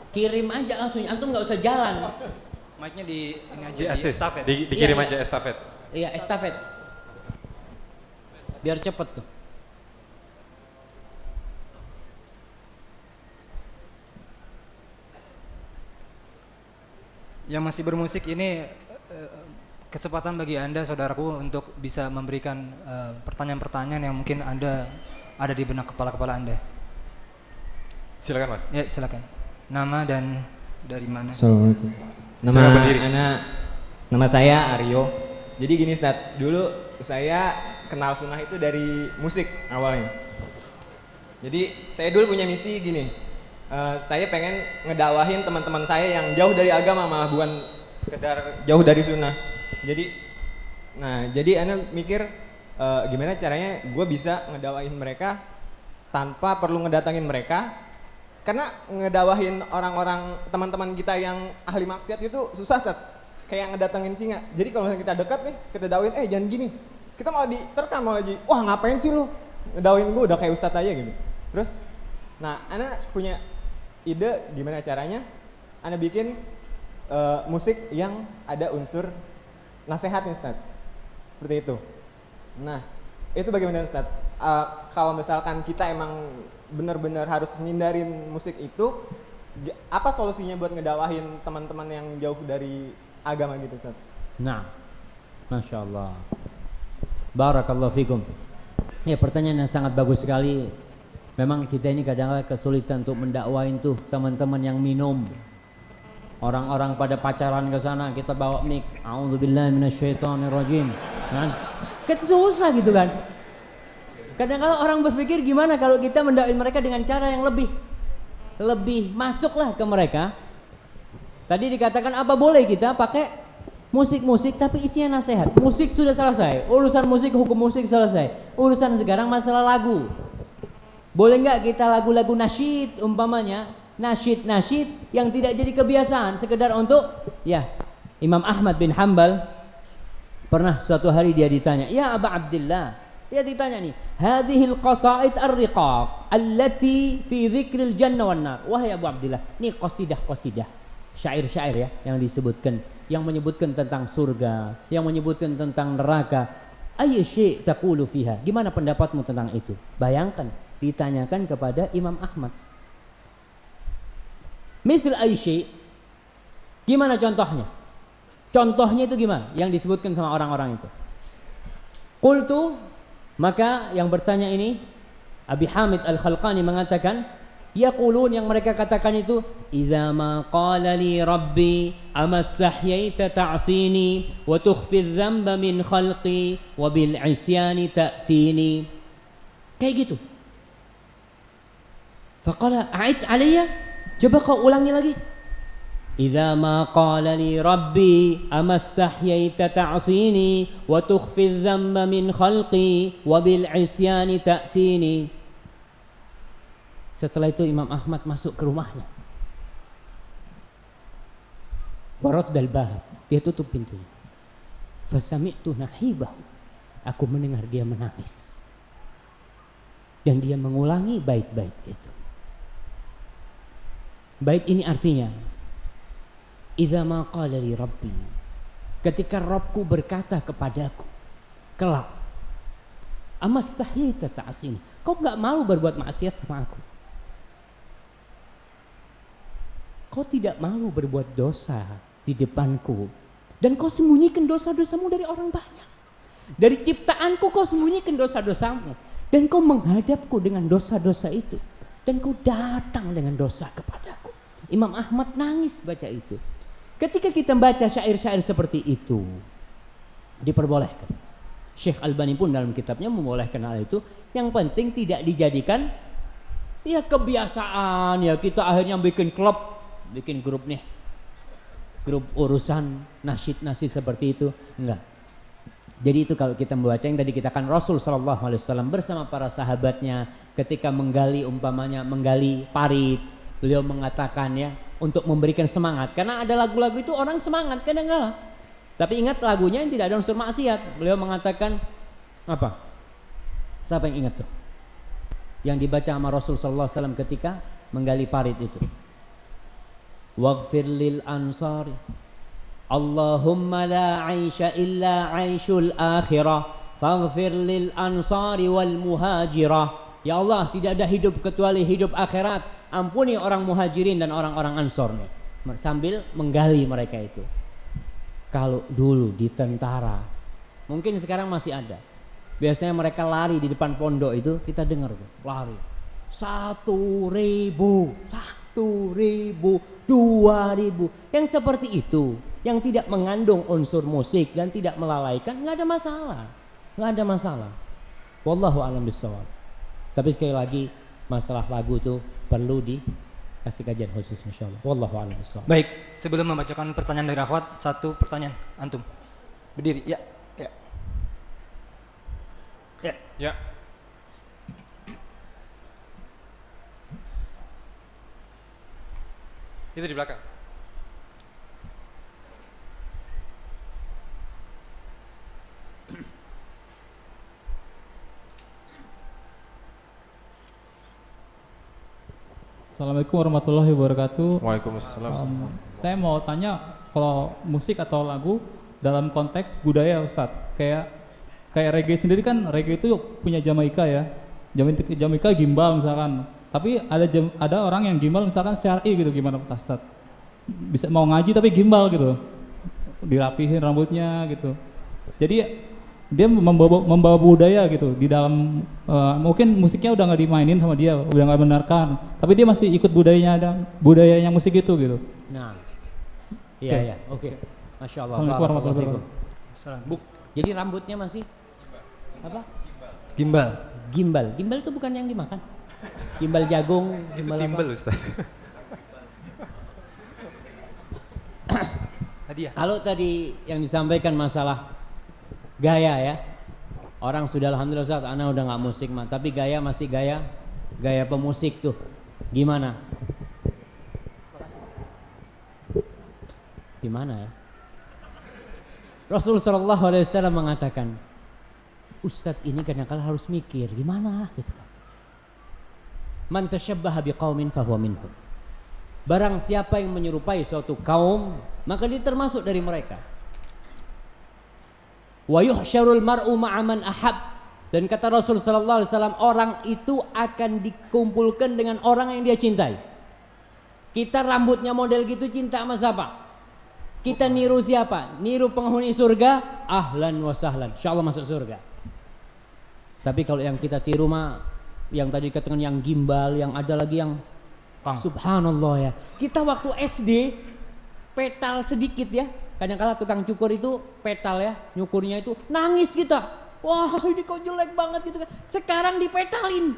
Kirim aja langsung, antum nggak usah jalan. Mic-nya di ini aja Di di assist, estafet. dikirim Iya, aja estafet. Iya, estafet. Biar cepet tuh. Yang masih bermusik ini kesempatan bagi Anda saudaraku untuk bisa memberikan pertanyaan-pertanyaan yang mungkin Anda ada di benak kepala-kepala Anda. Silakan Mas. Ya, silakan. Nama dan dari mana? Assalamualaikum. Silakan berdiri. Nama saya Aryo. Jadi gini Ustaz, dulu saya kenal sunnah itu dari musik awalnya. Jadi saya dulu punya misi gini, saya pengen ngedakwahin teman-teman saya yang jauh dari agama, malah bukan sekedar jauh dari sunnah. Jadi Ana mikir gimana caranya gue bisa ngedakwahin mereka tanpa perlu ngedatangin mereka, karena ngedakwahin orang-orang teman-teman kita yang ahli maksiat itu susah Ustaz. Kayak ngedatengin singa. Jadi kalau misalnya kita dekat nih, kita dakwain, jangan gini, kita malah diterkam, malah lagi, wah ngapain sih lu ngedakwain gue, udah kayak ustadz aja gitu. Terus, nah Ana punya ide gimana caranya Ana bikin musik yang ada unsur nasihatnya Ustaz. Seperti itu. Nah, itu bagaimana Ustaz? Kalau misalkan kita emang benar-benar harus ngindarin musik itu, apa solusinya buat ngedawahin teman-teman yang jauh dari agama gitu Ustaz? Nah, Masya Allah. Barakallahu fikum. Ya, pertanyaan yang sangat bagus sekali. Memang kita ini kadang-kadang kesulitan untuk mendakwain tuh teman-teman yang minum. Orang-orang pada pacaran ke sana, kita bawa mic, a'udzubillahi minasyaitonirrajim. Kan? Susah gitu kan. Kadang-kadang orang berpikir gimana kalau kita mendakwain mereka dengan cara yang lebih masuklah ke mereka. Tadi dikatakan apa boleh kita pakai musik-musik tapi isinya nasihat. Musik sudah selesai, urusan musik, hukum musik selesai. Urusan sekarang masalah lagu. Boleh nggak kita lagu-lagu nasyid umpamanya, nasyid yang tidak jadi kebiasaan, sekedar untuk ya. Imam Ahmad bin Hanbal pernah suatu hari dia ditanya, "Ya Aba Abdillah," dia ditanya nih, "Hadhil qasaid ar-riqaq allati fi dzikril jannah wan nar." Wahai Abu Abdillah, ini qasidah-qasidah, syair-syair ya yang disebutkan, yang menyebutkan tentang surga, yang menyebutkan tentang neraka. Ayy syai' taqulu fiha? Gimana pendapatmu tentang itu? Bayangkan ditanyakan kepada Imam Ahmad. Mithl ayy syai'? Gimana contohnya? Contohnya itu gimana yang disebutkan sama orang-orang itu? Qultu, maka yang bertanya ini Abi Hamid Al-Khalqani mengatakan, yaqulun, yang mereka katakan itu, idza ma qala li rabbi amastahyaita ta'sini wa tukhfi adh-dhanba min khalqi wa bil isyani ta'tini. Kayak gitu. Faqala a'id alayya, coba kau ulangi lagi. Idza ma qala li rabbi amastahyaita ta'sini wa tukhfi adh-dhanba min khalqi wa bil isyani ta'tini. Setelah itu Imam Ahmad masuk ke rumahnya. Waraddal bab, dia tutup pintunya. Fasami'tu nahibahu. aku mendengar dia menangis. Dan dia mengulangi bait-bait itu. Bait ini artinya, idza ma qala li rabbi, ketika Rabbku berkata kepadaku, kelak, amastahyita ta'sin, kau enggak malu berbuat maksiat sama aku? Kau tidak malu berbuat dosa di depanku, dan kau sembunyikan dosa-dosamu dari orang banyak. Dari ciptaanku kau sembunyikan dosa-dosamu, dan kau menghadapku dengan dosa-dosa itu, dan kau datang dengan dosa kepadaku. Imam Ahmad nangis baca itu. Ketika kita baca syair-syair seperti itu, diperbolehkan. Syekh Albani pun dalam kitabnya membolehkan hal itu. Yang penting tidak dijadikan ya kebiasaan, ya kita akhirnya bikin klub, bikin grup nih, grup urusan nasyid-nasyid seperti itu. Enggak. Jadi itu kalau kita membaca yang tadi kita kan Rasul Shallallahu Alaihi Wasallam bersama para sahabatnya ketika menggali, umpamanya menggali parit, beliau mengatakan ya untuk memberikan semangat, karena ada lagu-lagu itu orang semangat kadang-kala, tapi ingat lagunya yang tidak ada unsur maksiat. Beliau mengatakan apa? Siapa yang ingat tuh? Yang dibaca sama Rasul Shallallahu Alaihi Wasallam ketika menggali parit itu. Waghfir lil ansari, Allahumma la aisha illa aishul akhirah, faghfir lil ansari wal muhajirah. Ya Allah, tidak ada hidup kecuali hidup akhirat, ampuni orang muhajirin dan orang-orang ansor nih. Sambil menggali mereka itu. Kalau dulu di tentara, mungkin sekarang masih ada. Biasanya mereka lari di depan pondok itu, kita dengar tuh, lari 1.000, 1.000, 2.000. Yang seperti itu, yang tidak mengandung unsur musik dan tidak melalaikan, nggak ada masalah, nggak ada masalah. Wallahu a'lam bishawab. Tapi sekali lagi masalah lagu itu perlu dikasih kajian khusus insyaallah. Wallahu a'lam bishawab. Baik, sebelum membacakan pertanyaan dari akhwat, satu pertanyaan antum. Berdiri, ya. Ya. Itu di belakang. Assalamualaikum warahmatullahi wabarakatuh. Waalaikumsalam. Saya mau tanya, kalau musik atau lagu dalam konteks budaya Ustadz, kayak reggae sendiri kan, reggae itu punya Jamaika ya. Jamaika gimbal misalkan. Tapi ada orang yang gimbal misalkan syar'i gitu, gimana Pak Ustadz? Bisa mau ngaji tapi gimbal gitu. Dirapihin rambutnya gitu. Jadi dia membawa budaya gitu di dalam, mungkin musiknya udah nggak dimainin sama dia, udah nggak benarkan, tapi dia masih ikut budayanya musik itu gitu. Nah, iya, oke. Masya Allah. Assalamualaikum warahmatullahi wabarakatuh. Bu, jadi rambutnya masih apa? gimbal. Gimbal itu bukan yang dimakan. Gimbal jagung, gimbal Timbel apa? Ustaz. Hadiah. Kalau tadi yang disampaikan masalah gaya ya, orang sudah alhamdulillah Ustaz, ana udah nggak musik mah, tapi gaya masih gaya pemusik tuh. Gimana? Gimana ya? Rasulullah Shallallahu Alaihi Wasallam mengatakan, Ustadz ini kadang-kadang harus mikir gimana gitu kan. Man tasyabbaha biqaumin fahuwa minhum. Barang siapa yang menyerupai suatu kaum, maka dia termasuk dari mereka. Wa yuhsyarul mar'u ma'a man ahab. Dan kata Rasul sallallahu alaihi wasallam, orang itu akan dikumpulkan dengan orang yang dia cintai. Kita rambutnya model gitu cinta sama siapa? Kita niru siapa? Niru penghuni surga, ahlan wa sahlan, insyaallah masuk surga. Tapi kalau yang kita tiru mah yang tadi katakan yang gimbal, yang ada lagi yang subhanallah ya. Kita waktu SD petal sedikit ya. Kadang-kala tukang cukur itu petal ya, nyukurnya itu nangis kita. Wah, ini kok jelek banget gitu kan. Sekarang dipetalin.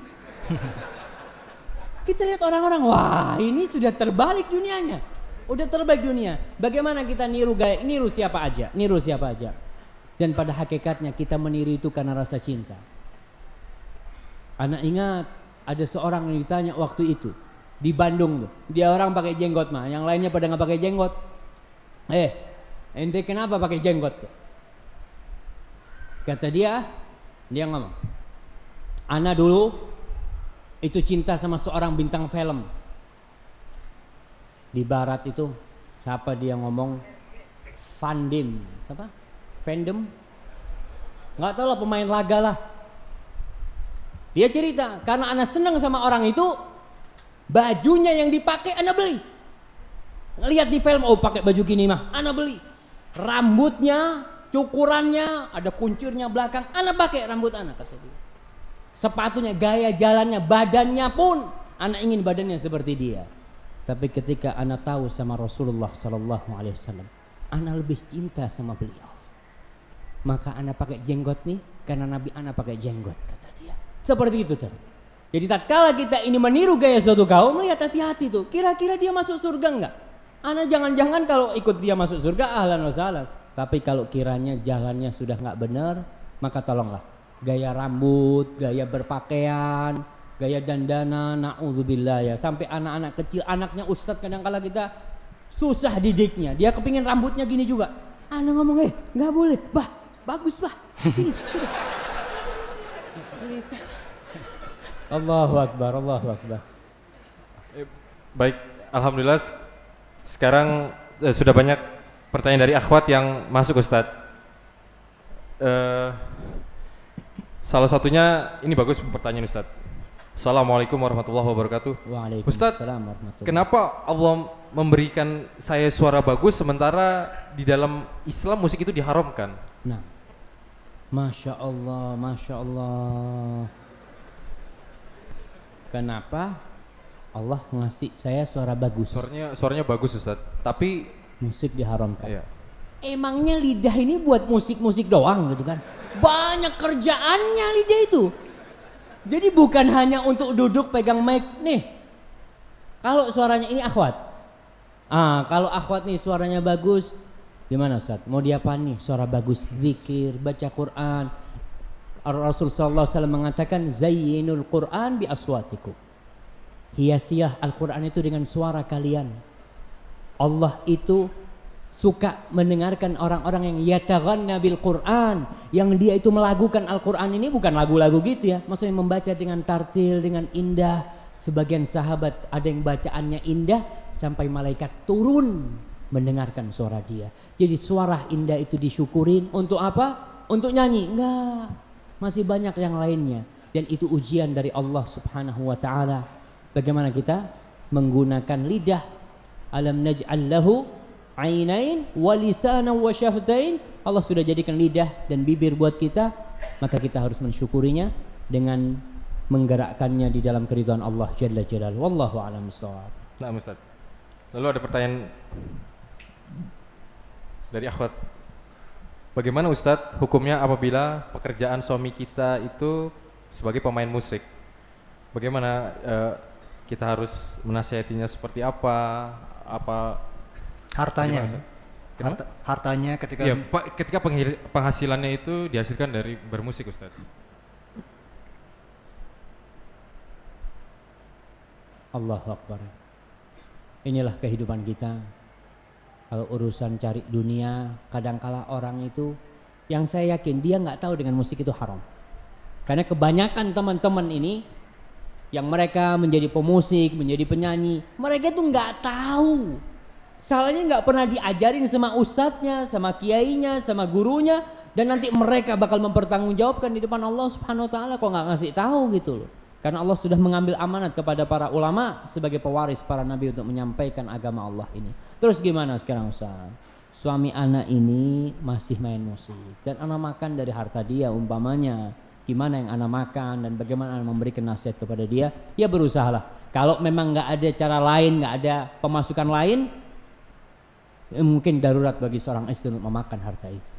Kita lihat orang-orang, wah ini sudah terbalik dunianya. Udah terbalik dunia. Bagaimana kita niru gaya, niru siapa aja. Dan pada hakikatnya kita meniru itu karena rasa cinta. Anak ingat ada seorang yang ditanya waktu itu di Bandung tuh. Dia orang pakai jenggot mah, yang lainnya pada nggak pakai jenggot. Ente kenapa pakai jenggot? Kata dia, Dia ngomong, ana dulu itu cinta sama seorang bintang film. Di barat itu siapa dia ngomong? Fandom, apa? Fandom? Nggak tahu lah, pemain laga lah. Dia cerita karena ana senang sama orang itu, bajunya yang dipakai ana beli. Ngelihat di film, oh pakai baju gini mah, ana beli. Rambutnya, cukurannya, ada kuncirnya belakang, ana pakai rambut ana, kata dia. Sepatunya, gaya jalannya, badannya pun ana ingin badannya seperti dia. Tapi ketika ana tahu sama Rasulullah sallallahu alaihi wasallam, ana lebih cinta sama beliau. Maka ana pakai jenggot nih karena Nabi ana pakai jenggot, kata dia. Seperti itu tuh. Jadi tatkala kita ini meniru gaya suatu kaum, lihat hati-hati tuh. Kira-kira dia masuk surga enggak? Ana jangan-jangan kalau ikut dia masuk surga ahlan wa sahlan. Tapi kalau kiranya jalannya sudah enggak benar, maka tolonglah gaya rambut, gaya berpakaian, gaya dandana, na'udzubillah ya. Sampai anak-anak kecil, anaknya ustadz kadang-kala kita susah didiknya. Dia kepingin rambutnya gini juga. Anak ngomong, nggak boleh, bah, bagus bah. Gini. Allahu Akbar, Allahu Akbar. Baik, alhamdulillah sekarang sudah banyak pertanyaan dari akhwat yang masuk Ustadz. Salah satunya ini bagus pertanyaan Ustadz. Assalamualaikum warahmatullahi wabarakatuh. Ustadz, kenapa Allah memberikan saya suara bagus sementara di dalam Islam musik itu diharamkan? Nah, Masya Allah, Masya Allah. Kenapa Allah ngasih saya suara bagus? Suaranya bagus Ustadz, tapi musik diharamkan. Iya. Emangnya lidah ini buat musik-musik doang gitu kan? Banyak kerjaannya lidah itu. Jadi bukan hanya untuk duduk pegang mic nih. Kalau suaranya ini akhwat. Kalau akhwat nih suaranya bagus, gimana Ustaz? Mau diapain nih? Suara bagus, zikir, baca Quran. Rasul sallallahu alaihi wasallam mengatakan zayyinul Quran bi aswatikum. Hiasiah Al-Quran itu dengan suara kalian. Allah itu suka mendengarkan orang-orang yang yataghanna bil Quran, yang dia itu melagukan Al-Quran. Ini bukan lagu-lagu gitu ya, maksudnya membaca dengan tartil, dengan indah. Sebagian sahabat ada yang bacaannya indah sampai malaikat turun mendengarkan suara dia. Jadi suara indah itu disyukurin untuk apa? Untuk nyanyi? Enggak, masih banyak yang lainnya. Dan itu ujian dari Allah subhanahu wa ta'ala. Bagaimana kita menggunakan lidah. Alam naj'al lahu ainain wa lisanan wa syaftain. Allah sudah jadikan lidah dan bibir buat kita, maka kita harus mensyukurinya dengan menggerakkannya di dalam keridhaan Allah jalla jalaluhu. Wallahu a'lam bishawab. Nah, Ustaz. Lalu ada pertanyaan dari akhwat. Bagaimana Ustadz hukumnya apabila pekerjaan suami kita itu sebagai pemain musik? Bagaimana kita harus menasihatinya seperti apa? Hartanya, hartanya ketika ya, ketika penghasilannya itu dihasilkan dari bermusik, Ustaz. Allahu Akbar. Inilah kehidupan kita. Kalau urusan cari dunia, kadangkala orang itu, yang saya yakin dia nggak tahu dengan musik itu haram. Karena kebanyakan teman-teman ini yang mereka menjadi pemusik, menjadi penyanyi, mereka itu nggak tahu. Salahnya nggak pernah diajarin sama ustadznya, sama kiainya, sama gurunya, dan nanti mereka bakal mempertanggungjawabkan di depan Allah Subhanahu Wa Taala. Kok nggak ngasih tahu gitu loh? Karena Allah sudah mengambil amanat kepada para ulama sebagai pewaris para nabi untuk menyampaikan agama Allah ini. Terus gimana sekarang Ustaz? Suami anak ini masih main musik dan anak makan dari harta dia umpamanya. Gimana yang anak makan dan bagaimana anak memberikan nasihat kepada dia? Ya berusahalah. Kalau memang nggak ada cara lain, nggak ada pemasukan lain, mungkin darurat bagi seorang istri untuk memakan harta itu.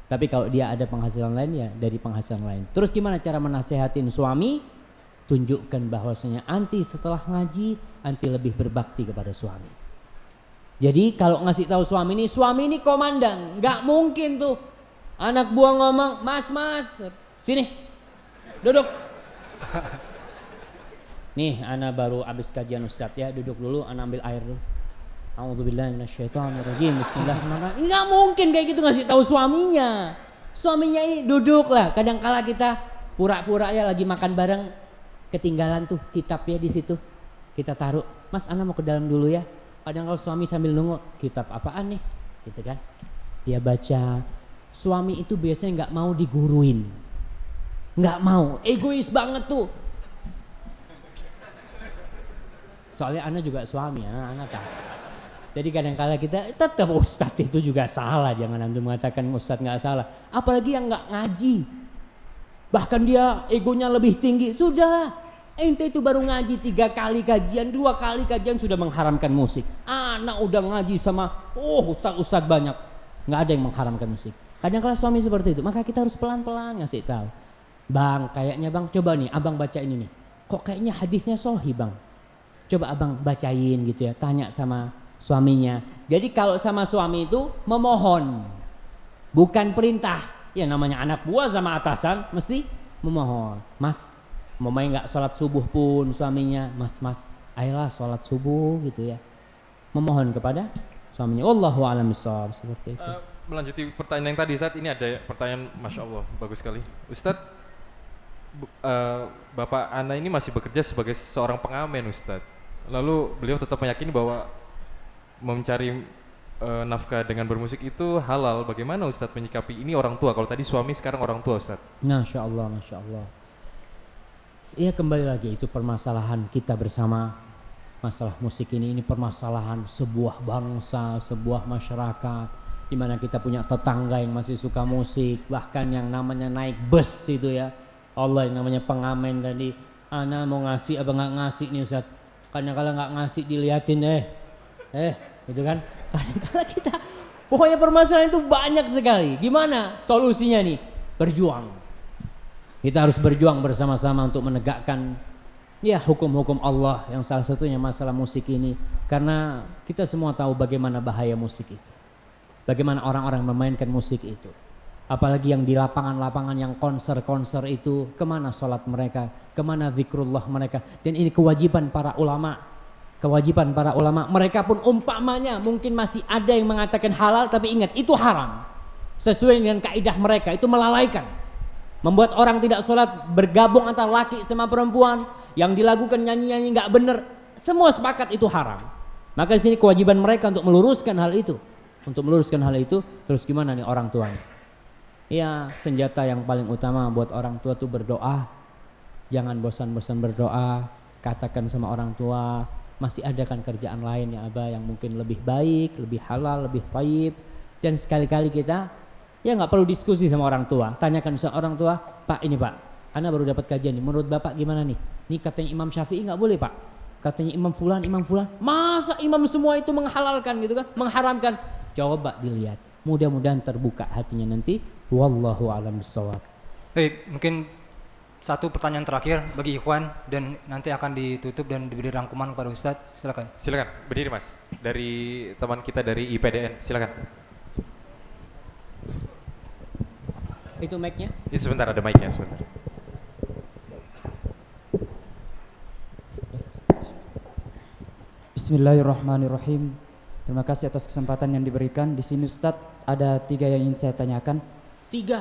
Tapi kalau dia ada penghasilan lain, ya dari penghasilan lain. Terus gimana cara menasehatin suami? Tunjukkan bahwasanya anti setelah ngaji, anti lebih berbakti kepada suami. Jadi kalau ngasih tahu suami ini komandan, nggak mungkin tuh anak buah ngomong, mas, sini, duduk. Nih, anak baru habis kajian Ustaz ya, duduk dulu, anak ambil air dulu. A'udzubillahi minasyaitonirrajim. Bismillahirrahmanirrahim. Nggak mungkin kayak gitu ngasih tahu suaminya. Suaminya ini duduklah. Kadang kala kita Pura-pura ya lagi makan bareng, ketinggalan tuh kitabnya di situ. Kita taruh, Mas Ana mau ke dalam dulu ya. Kadang kalau suami sambil nunggu, kitab apaan nih? Gitu kan. Dia baca. Suami itu biasanya nggak mau diguruin. Nggak mau, egois banget tuh. Soalnya Ana juga suami, Ana tahu. Jadi kadang-kala kita tetap ustadz itu juga salah. Jangan antum mengatakan ustadz nggak salah. Apalagi yang nggak ngaji. Bahkan dia egonya lebih tinggi. Sudahlah. Ente itu baru ngaji 3 kali kajian, 2 kali kajian sudah mengharamkan musik. Anak udah ngaji sama ustadz banyak, nggak ada yang mengharamkan musik. Kadang-kala suami seperti itu, maka kita harus pelan-pelan ngasih tahu. Bang, kayaknya bang, coba nih abang baca ini nih. Kok kayaknya hadisnya sahih bang? Coba abang bacain gitu ya, tanya sama suaminya. Jadi kalau sama suami itu memohon, bukan perintah. Ya namanya anak buah sama atasan mesti memohon. Mas, mau main nggak sholat subuh pun suaminya, mas, ayolah sholat subuh gitu ya. Memohon kepada suaminya. Wallahu a'lam bishawab, seperti itu. Melanjuti pertanyaan yang tadi, Ustadz, ini ada pertanyaan, Masya Allah, bagus sekali. Ustadz, Bapak Ana ini masih bekerja sebagai seorang pengamen, Ustadz. Lalu beliau tetap meyakini bahwa mencari nafkah dengan bermusik itu halal. Bagaimana Ustadz menyikapi ini orang tua? Kalau tadi suami, sekarang orang tua, Ustadz. Masya Allah, Masya Allah. Iya, kembali lagi itu permasalahan kita bersama. Masalah musik ini permasalahan sebuah bangsa, sebuah masyarakat, di mana kita punya tetangga yang masih suka musik, bahkan yang namanya naik bus itu ya. Allah, yang namanya pengamen tadi, Ana mau ngasih apa nggak ngasih nih Ustaz? Kadang-kala nggak ngasih diliatin gitu kan. Kadang-kala kita, pokoknya permasalahan itu banyak sekali. Gimana solusinya nih? Berjuang. Kita harus berjuang bersama-sama untuk menegakkan ya hukum-hukum Allah, yang salah satunya masalah musik ini. Karena kita semua tahu bagaimana bahaya musik itu, bagaimana orang-orang memainkan musik itu. Apalagi yang di lapangan-lapangan, yang konser-konser itu, kemana sholat mereka, kemana zikrullah mereka. Dan ini kewajiban para ulama, kewajiban para ulama. Mereka pun umpamanya mungkin masih ada yang mengatakan halal, tapi ingat itu haram. Sesuai dengan kaidah mereka, itu melalaikan, membuat orang tidak sholat, bergabung antara laki sama perempuan, yang dilakukan nyanyi-nyanyi nggak bener, semua sepakat itu haram. Maka di sini kewajiban mereka untuk meluruskan hal itu, Terus gimana nih orang tuanya? Ya, senjata yang paling utama buat orang tua tuh berdoa. Jangan bosan-bosan berdoa. Katakan sama orang tua, masih ada kan kerjaan lain ya Abah, yang mungkin lebih baik, lebih halal, lebih thayyib. Dan sekali-kali kita ya nggak perlu diskusi sama orang tua. Tanyakan sama orang tua, Pak ini Pak, Ana baru dapat kajian nih, menurut Bapak gimana nih? Nih katanya Imam Syafi'i nggak boleh Pak, katanya Imam Fulan, masa imam semua itu menghalalkan gitu kan, mengharamkan? Coba dilihat, mudah-mudahan terbuka hatinya nanti. Wallahu a'lam bishawab. Baik, mungkin satu pertanyaan terakhir bagi Ikhwan dan nanti akan ditutup dan diberi rangkuman kepada Ustadz. Silakan. Silakan, berdiri Mas. Dari teman kita dari IPDN, silakan. Itu mic-nya? Ini sebentar, ada mic-nya sebentar. Bismillahirrahmanirrahim. Terima kasih atas kesempatan yang diberikan. Di sini Ustadz ada 3 yang ingin saya tanyakan. 3?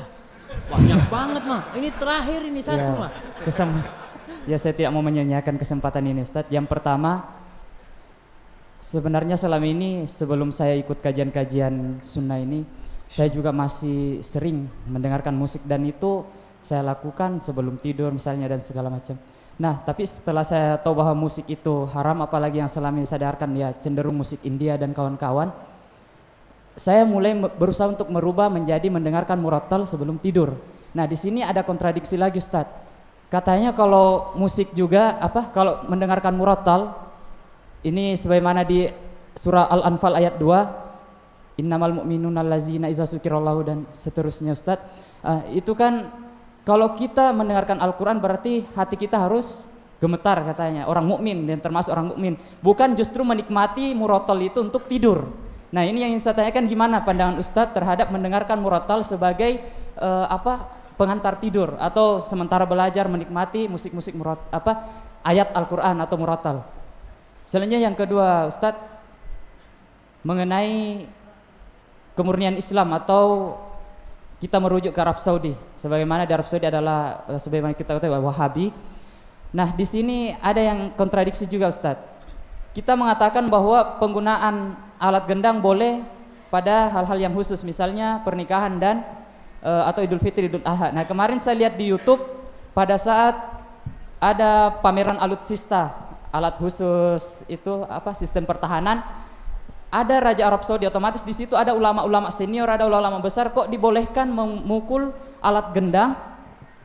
Banyak banget mah. Ini terakhir, ini satu mah. Ya, saya tidak mau menyanyiakan kesempatan ini Ustadz. Yang pertama, sebenarnya selama ini sebelum saya ikut kajian-kajian sunnah ini, saya juga masih sering mendengarkan musik, dan itu saya lakukan sebelum tidur misalnya dan segala macam. Nah, tapi setelah saya tahu bahwa musik itu haram, apalagi yang selama ini saya dengarkan ya cenderung musik India dan kawan-kawan, saya mulai berusaha untuk merubah menjadi mendengarkan murattal sebelum tidur. Nah, di sini ada kontradiksi lagi Ustadz. Katanya kalau musik juga kalau mendengarkan murattal ini sebagaimana di surah Al-Anfal ayat 2, innamal mu'minuna allazina iza dzukirallahu dan seterusnya Ustadz. Itu kan kalau kita mendengarkan Al-Quran berarti hati kita harus gemetar katanya, orang mukmin dan termasuk orang mukmin, bukan justru menikmati murattal itu untuk tidur. Nah, ini yang ingin saya tanyakan, gimana pandangan Ustadz terhadap mendengarkan murattal sebagai pengantar tidur atau sementara belajar menikmati musik-musik ayat Al-Quran atau murattal. Selanjutnya yang kedua Ustadz, mengenai kemurnian Islam atau kita merujuk ke Arab Saudi. Sebagaimana di Arab Saudi adalah sebagaimana kita ketahui Wahabi. Nah, di sini ada yang kontradiksi juga, Ustadz. Kita mengatakan bahwa penggunaan alat gendang boleh pada hal-hal yang khusus, misalnya pernikahan dan atau Idul Fitri, Idul Adha. Nah, kemarin saya lihat di YouTube pada saat ada pameran alutsista, alat khusus itu apa, sistem pertahanan. Ada Raja Arab Saudi, otomatis di situ ada ulama-ulama senior, ada ulama besar, kok dibolehkan memukul alat gendang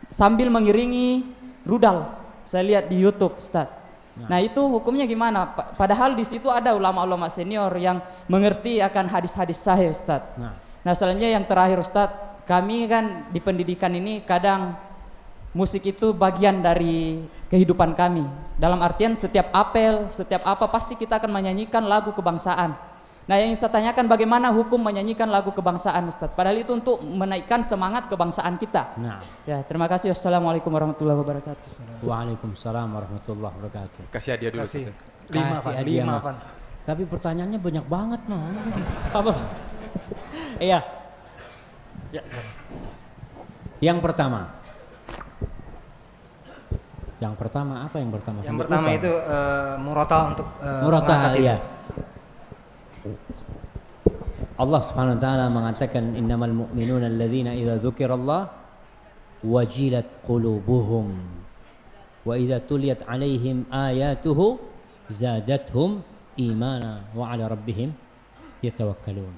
sambil mengiringi rudal. Saya lihat di YouTube, Ustaz. Nah, itu hukumnya gimana? Padahal di situ ada ulama-ulama senior yang mengerti akan hadis-hadis sahih, Ustaz. Nah, selanjutnya yang terakhir, Ustaz, kami kan di pendidikan ini kadang musik itu bagian dari kehidupan kami. Dalam artian setiap apel, setiap apa pasti kita akan menyanyikan lagu kebangsaan. Nah, yang saya tanyakan bagaimana hukum menyanyikan lagu kebangsaan, Ustaz? Padahal itu untuk menaikkan semangat kebangsaan kita. Nah. Ya, terima kasih. Assalamualaikum warahmatullahi wabarakatuh. Waalaikumsalam warahmatullahi wabarakatuh. Kasih hadiah dulu. Kasih. Ustaz. 5, Van. 5, Van. Tapi pertanyaannya banyak banget, noh. Apa? Iya. Ya. Yang pertama. Yang pertama apa yang pertama? Yang pertama itu murotal untuk murotal, iya. Allah Subhanahu wa taala mengatakan innamal mu'minuna alladzina idza dzukirallah wajilat qulubuhum wa idza tuliyat alaihim ayatuhu zadatuhum imana wa ala rabbihim yatawakkalun.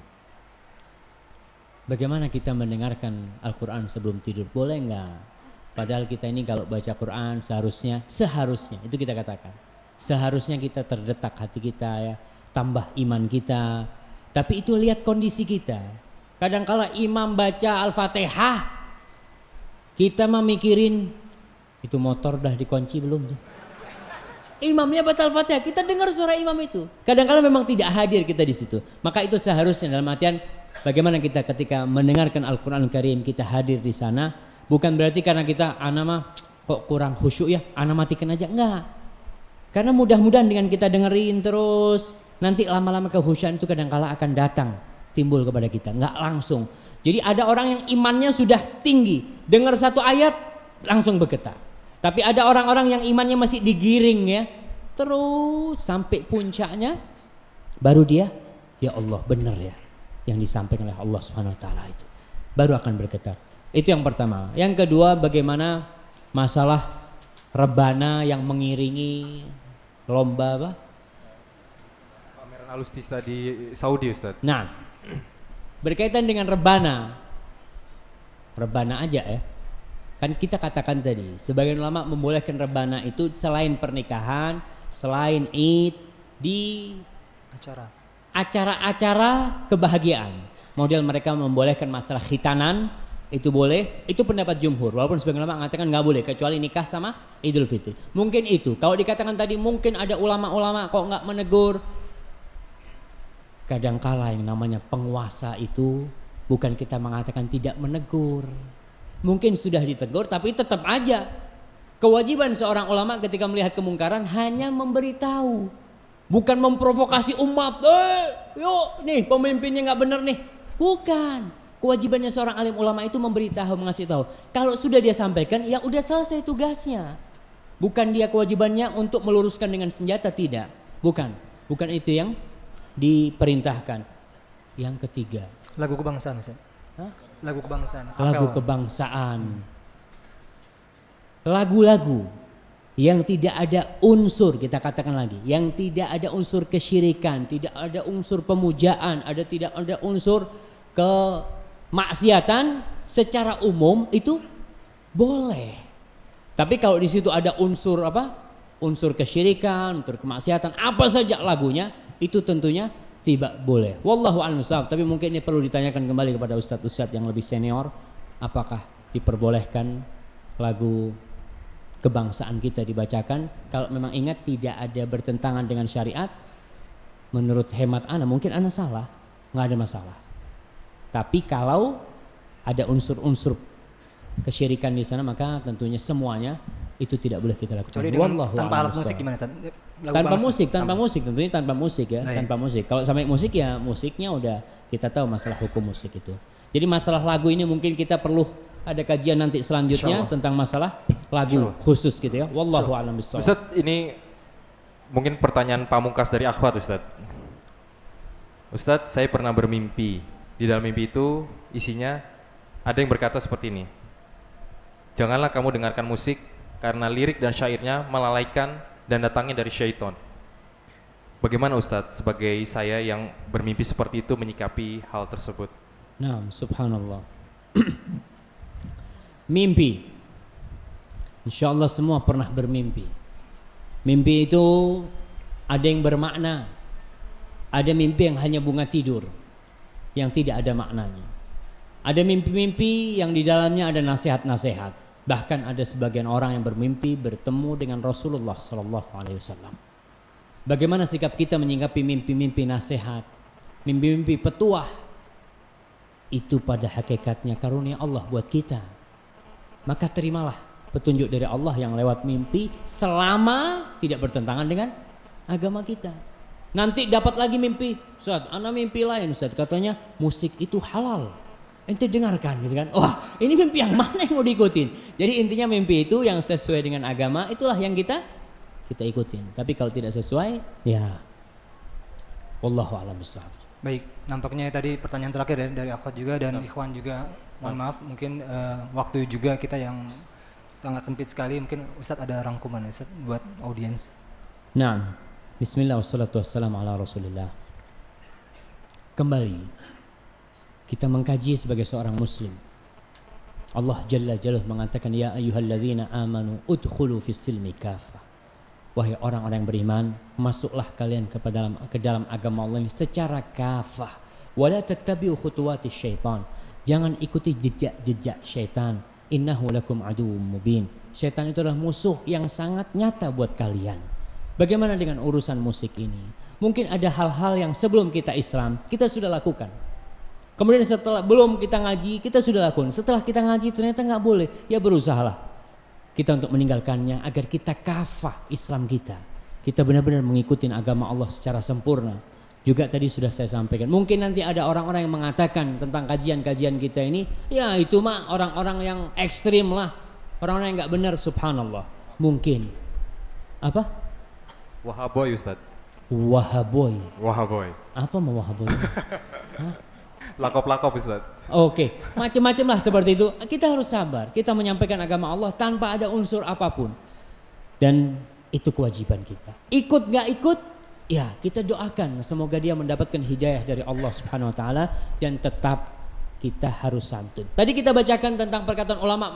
Bagaimana kita mendengarkan Al-Qur'an sebelum tidur? Boleh enggak? Padahal kita ini kalau baca Quran seharusnya itu kita katakan. Seharusnya kita terdetak hati kita ya, tambah iman kita. Tapi itu lihat kondisi kita. Kadang-kala imam baca Al-Fatihah, kita memikirin itu motor dah dikunci belum tuh. Imamnya baca Al-Fatihah, kita dengar suara imam itu. Kadang-kala memang tidak hadir kita di situ. Maka itu seharusnya dalam artian bagaimana kita ketika mendengarkan Al-Qur'an Karim kita hadir di sana, bukan berarti karena kita mah kok kurang khusyuk ya, matikan aja, enggak. Karena mudah-mudahan dengan kita dengerin terus nanti lama-lama kehusyuan itu kadang-kala akan datang timbul kepada kita, nggak langsung. Jadi ada orang yang imannya sudah tinggi, dengar satu ayat langsung bergetar. Tapi ada orang-orang yang imannya masih digiring ya, terus sampai puncaknya baru dia, ya Allah benar ya yang disampaikan oleh Allah Subhanahu Wa Taala itu, baru akan bergetar. Itu yang pertama. Yang kedua, bagaimana masalah rebana yang mengiringi lomba apa? Alutsista di Saudi, Ustaz. Nah, berkaitan dengan rebana aja ya. Kan kita katakan tadi, sebagian ulama membolehkan rebana itu selain pernikahan, selain Id, di acara-acara kebahagiaan. Model mereka membolehkan masalah khitanan, itu boleh, itu pendapat jumhur. Walaupun sebagian ulama mengatakan nggak boleh kecuali nikah sama Idul Fitri. Mungkin itu. Kalau dikatakan tadi mungkin ada ulama-ulama kok nggak menegur. Kadangkala yang namanya penguasa itu bukan kita mengatakan tidak menegur. Mungkin sudah ditegur tapi tetap aja kewajiban seorang ulama ketika melihat kemungkaran hanya memberitahu, bukan memprovokasi umat. Yuk nih pemimpinnya nggak benar nih. Bukan. Kewajibannya seorang alim ulama itu memberitahu, mengasih tahu. Kalau sudah dia sampaikan ya udah selesai tugasnya. Bukan dia kewajibannya untuk meluruskan dengan senjata, tidak. Bukan itu yang diperintahkan. Yang ketiga, lagu kebangsaan, Ustaz. Hah? Lagu kebangsaan. Lagu kebangsaan. Lagu-lagu yang tidak ada unsur, kita katakan lagi, yang tidak ada unsur kesyirikan, tidak ada unsur pemujaan, tidak ada unsur kemaksiatan, secara umum itu boleh. Tapi kalau di situ ada unsur apa? Unsur kesyirikan, unsur kemaksiatan, apa saja lagunya, itu tentunya tidak boleh. Wallahu a'lam bishawab. Tapi mungkin ini perlu ditanyakan kembali kepada ustadz-ustadz yang lebih senior, apakah diperbolehkan lagu kebangsaan kita dibacakan? Kalau memang ingat tidak ada bertentangan dengan syariat, menurut hemat ana mungkin ana salah, nggak ada masalah. Tapi kalau ada unsur-unsur kesyirikan di sana, maka tentunya semuanya itu tidak boleh kita lakukan. Tanpa alat musik gimana, Ustaz? Tanpa musik tentunya tanpa musik ya, tanpa musik. Kalau sampai musik ya musiknya udah kita tahu masalah hukum musik itu. Jadi masalah lagu ini mungkin kita perlu ada kajian nanti selanjutnya tentang masalah lagu khusus gitu ya. Wallahu a'lam bishawab. Ustaz, ini mungkin pertanyaan pamungkas dari akhwat Ustaz. Ustaz, saya pernah bermimpi. Di dalam mimpi itu isinya ada yang berkata seperti ini. Janganlah kamu dengarkan musik karena lirik dan syairnya melalaikan dan datangnya dari syaitan. Bagaimana Ustadz sebagai saya yang bermimpi seperti itu menyikapi hal tersebut? Nah, subhanallah. Mimpi. Insya Allah semua pernah bermimpi. Mimpi itu ada yang bermakna. Ada mimpi yang hanya bunga tidur, yang tidak ada maknanya. Ada mimpi-mimpi yang di dalamnya ada nasihat-nasihat. Bahkan ada sebagian orang yang bermimpi bertemu dengan Rasulullah SAW. Bagaimana sikap kita menyikapi mimpi-mimpi nasihat, mimpi-mimpi petuah? Itu pada hakikatnya karunia Allah buat kita. Maka terimalah petunjuk dari Allah yang lewat mimpi selama tidak bertentangan dengan agama kita. Nanti dapat lagi mimpi, Ustaz, ana mimpi lain Ustaz, katanya musik itu halal. Ente dengarkan gitu kan. Wah, ini mimpi yang mana yang mau diikutin? Jadi intinya mimpi itu yang sesuai dengan agama itulah yang kita ikutin. Tapi kalau tidak sesuai, ya wallahu a'lam bishawab. Baik, nampaknya tadi pertanyaan terakhir ya, dari akhwat juga dan ikhwan juga. Mohon maaf, mungkin waktu juga kita yang sangat sempit sekali. Mungkin Ustadz ada rangkuman Ustadz buat audiens. Nah, bismillah wassalatu wassalamu ala rasulillah. Kembali kita mengkaji sebagai seorang muslim. Allah Jalla Jalaluhu mengatakan, ya ayyuhalladzina amanu udkhulu fis silmi kafah. Wahai orang-orang yang beriman, masuklah kalian ke dalam agama Allah ini secara kafah. Wala tattabi'u khutuwatis syaitan. Jangan ikuti jejak-jejak syaitan. Innahu lakum aduwwum mubin. Syaitan itu adalah musuh yang sangat nyata buat kalian. Bagaimana dengan urusan musik ini? Mungkin ada hal-hal yang sebelum kita Islam kita sudah lakukan. Kemudian setelah belum kita ngaji kita sudah lakukan. Setelah kita ngaji ternyata nggak boleh. Ya berusahalah kita untuk meninggalkannya agar kita kafah Islam kita. Kita benar-benar mengikuti agama Allah secara sempurna. Juga tadi sudah saya sampaikan. Mungkin nanti ada orang-orang yang mengatakan tentang kajian-kajian kita ini, ya itu mah orang-orang yang ekstrim lah. Orang-orang yang nggak benar, subhanallah. Mungkin. Apa? Wahaboy Ustaz. Wahaboy. Wahaboy. Apa mau wahaboy? Lakop-lakop Ustaz. Oke, macam-macam lah seperti itu. Kita harus sabar. Kita menyampaikan agama Allah tanpa ada unsur apapun. Dan itu kewajiban kita. Ikut gak ikut, ya kita doakan. Semoga dia mendapatkan hidayah dari Allah Subhanahu Wa Taala dan tetap kita harus santun. Tadi kita bacakan tentang perkataan ulama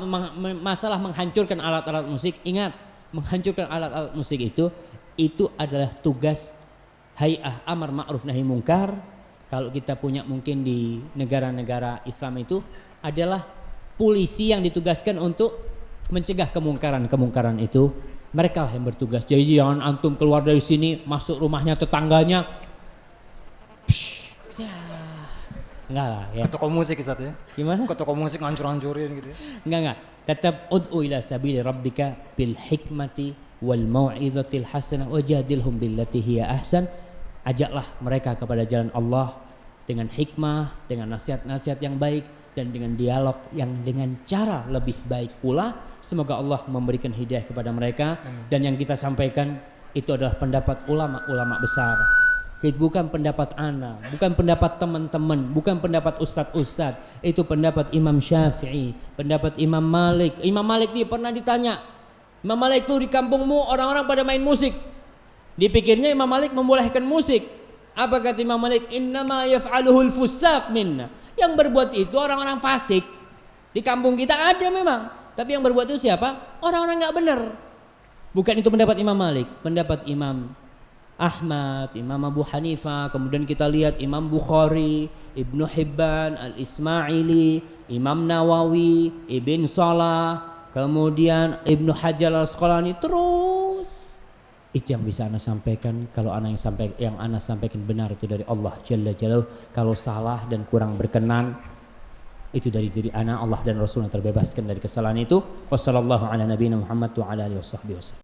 masalah menghancurkan alat-alat musik. Ingat, menghancurkan alat-alat musik itu adalah tugas Hay'ah Amar Ma'ruf Nahi Munkar. Kalau kita punya mungkin di negara-negara Islam itu adalah polisi yang ditugaskan untuk mencegah kemungkaran itu. Mereka lah yang bertugas. Jadi jangan antum keluar dari sini masuk rumahnya tetangganya. Enggak lah ya. Ke toko musik Ustaz ya. Gimana? Ke toko musik ngancur-hancurin gitu ya. Enggak. Tetap ud'u ila sabili rabbika bil hikmati wal mau'izatil hasanah wajadilhum billati hiya ahsan. Ajaklah mereka kepada jalan Allah dengan hikmah, dengan nasihat-nasihat yang baik dan dengan dialog yang dengan cara lebih baik pula. Semoga Allah memberikan hidayah kepada mereka. Dan yang kita sampaikan itu adalah pendapat ulama-ulama besar. Itu bukan pendapat ana, bukan pendapat teman-teman, bukan pendapat ustadz-ustadz. Itu pendapat Imam Syafi'i, pendapat Imam Malik. Imam Malik ini pernah ditanya, Imam Malik itu di kampungmu orang-orang pada main musik. Dipikirnya Imam Malik membolehkan musik. Apa kata Imam Malik? Innama yaf'aluhul fusaq minna. Yang berbuat itu orang-orang fasik. Di kampung kita ada memang. Tapi yang berbuat itu siapa? Orang-orang nggak benar. Bukan itu pendapat Imam Malik. Pendapat Imam Ahmad, Imam Abu Hanifah. Kemudian kita lihat Imam Bukhari, Ibnu Hibban, Al-Ismaili, Imam Nawawi, Ibn Salah. Kemudian Ibnu Hajar Al-Asqalani. Terus itu yang bisa ana sampaikan. Kalau yang ana sampaikan benar itu dari Allah Jalla Jalaluhu. Kalau salah dan kurang berkenan itu dari diri ana. Allah dan Rasulnya terbebaskan dari kesalahan itu. Wassallallahu ala nabiyina Muhammad wa ala alihi wasallam.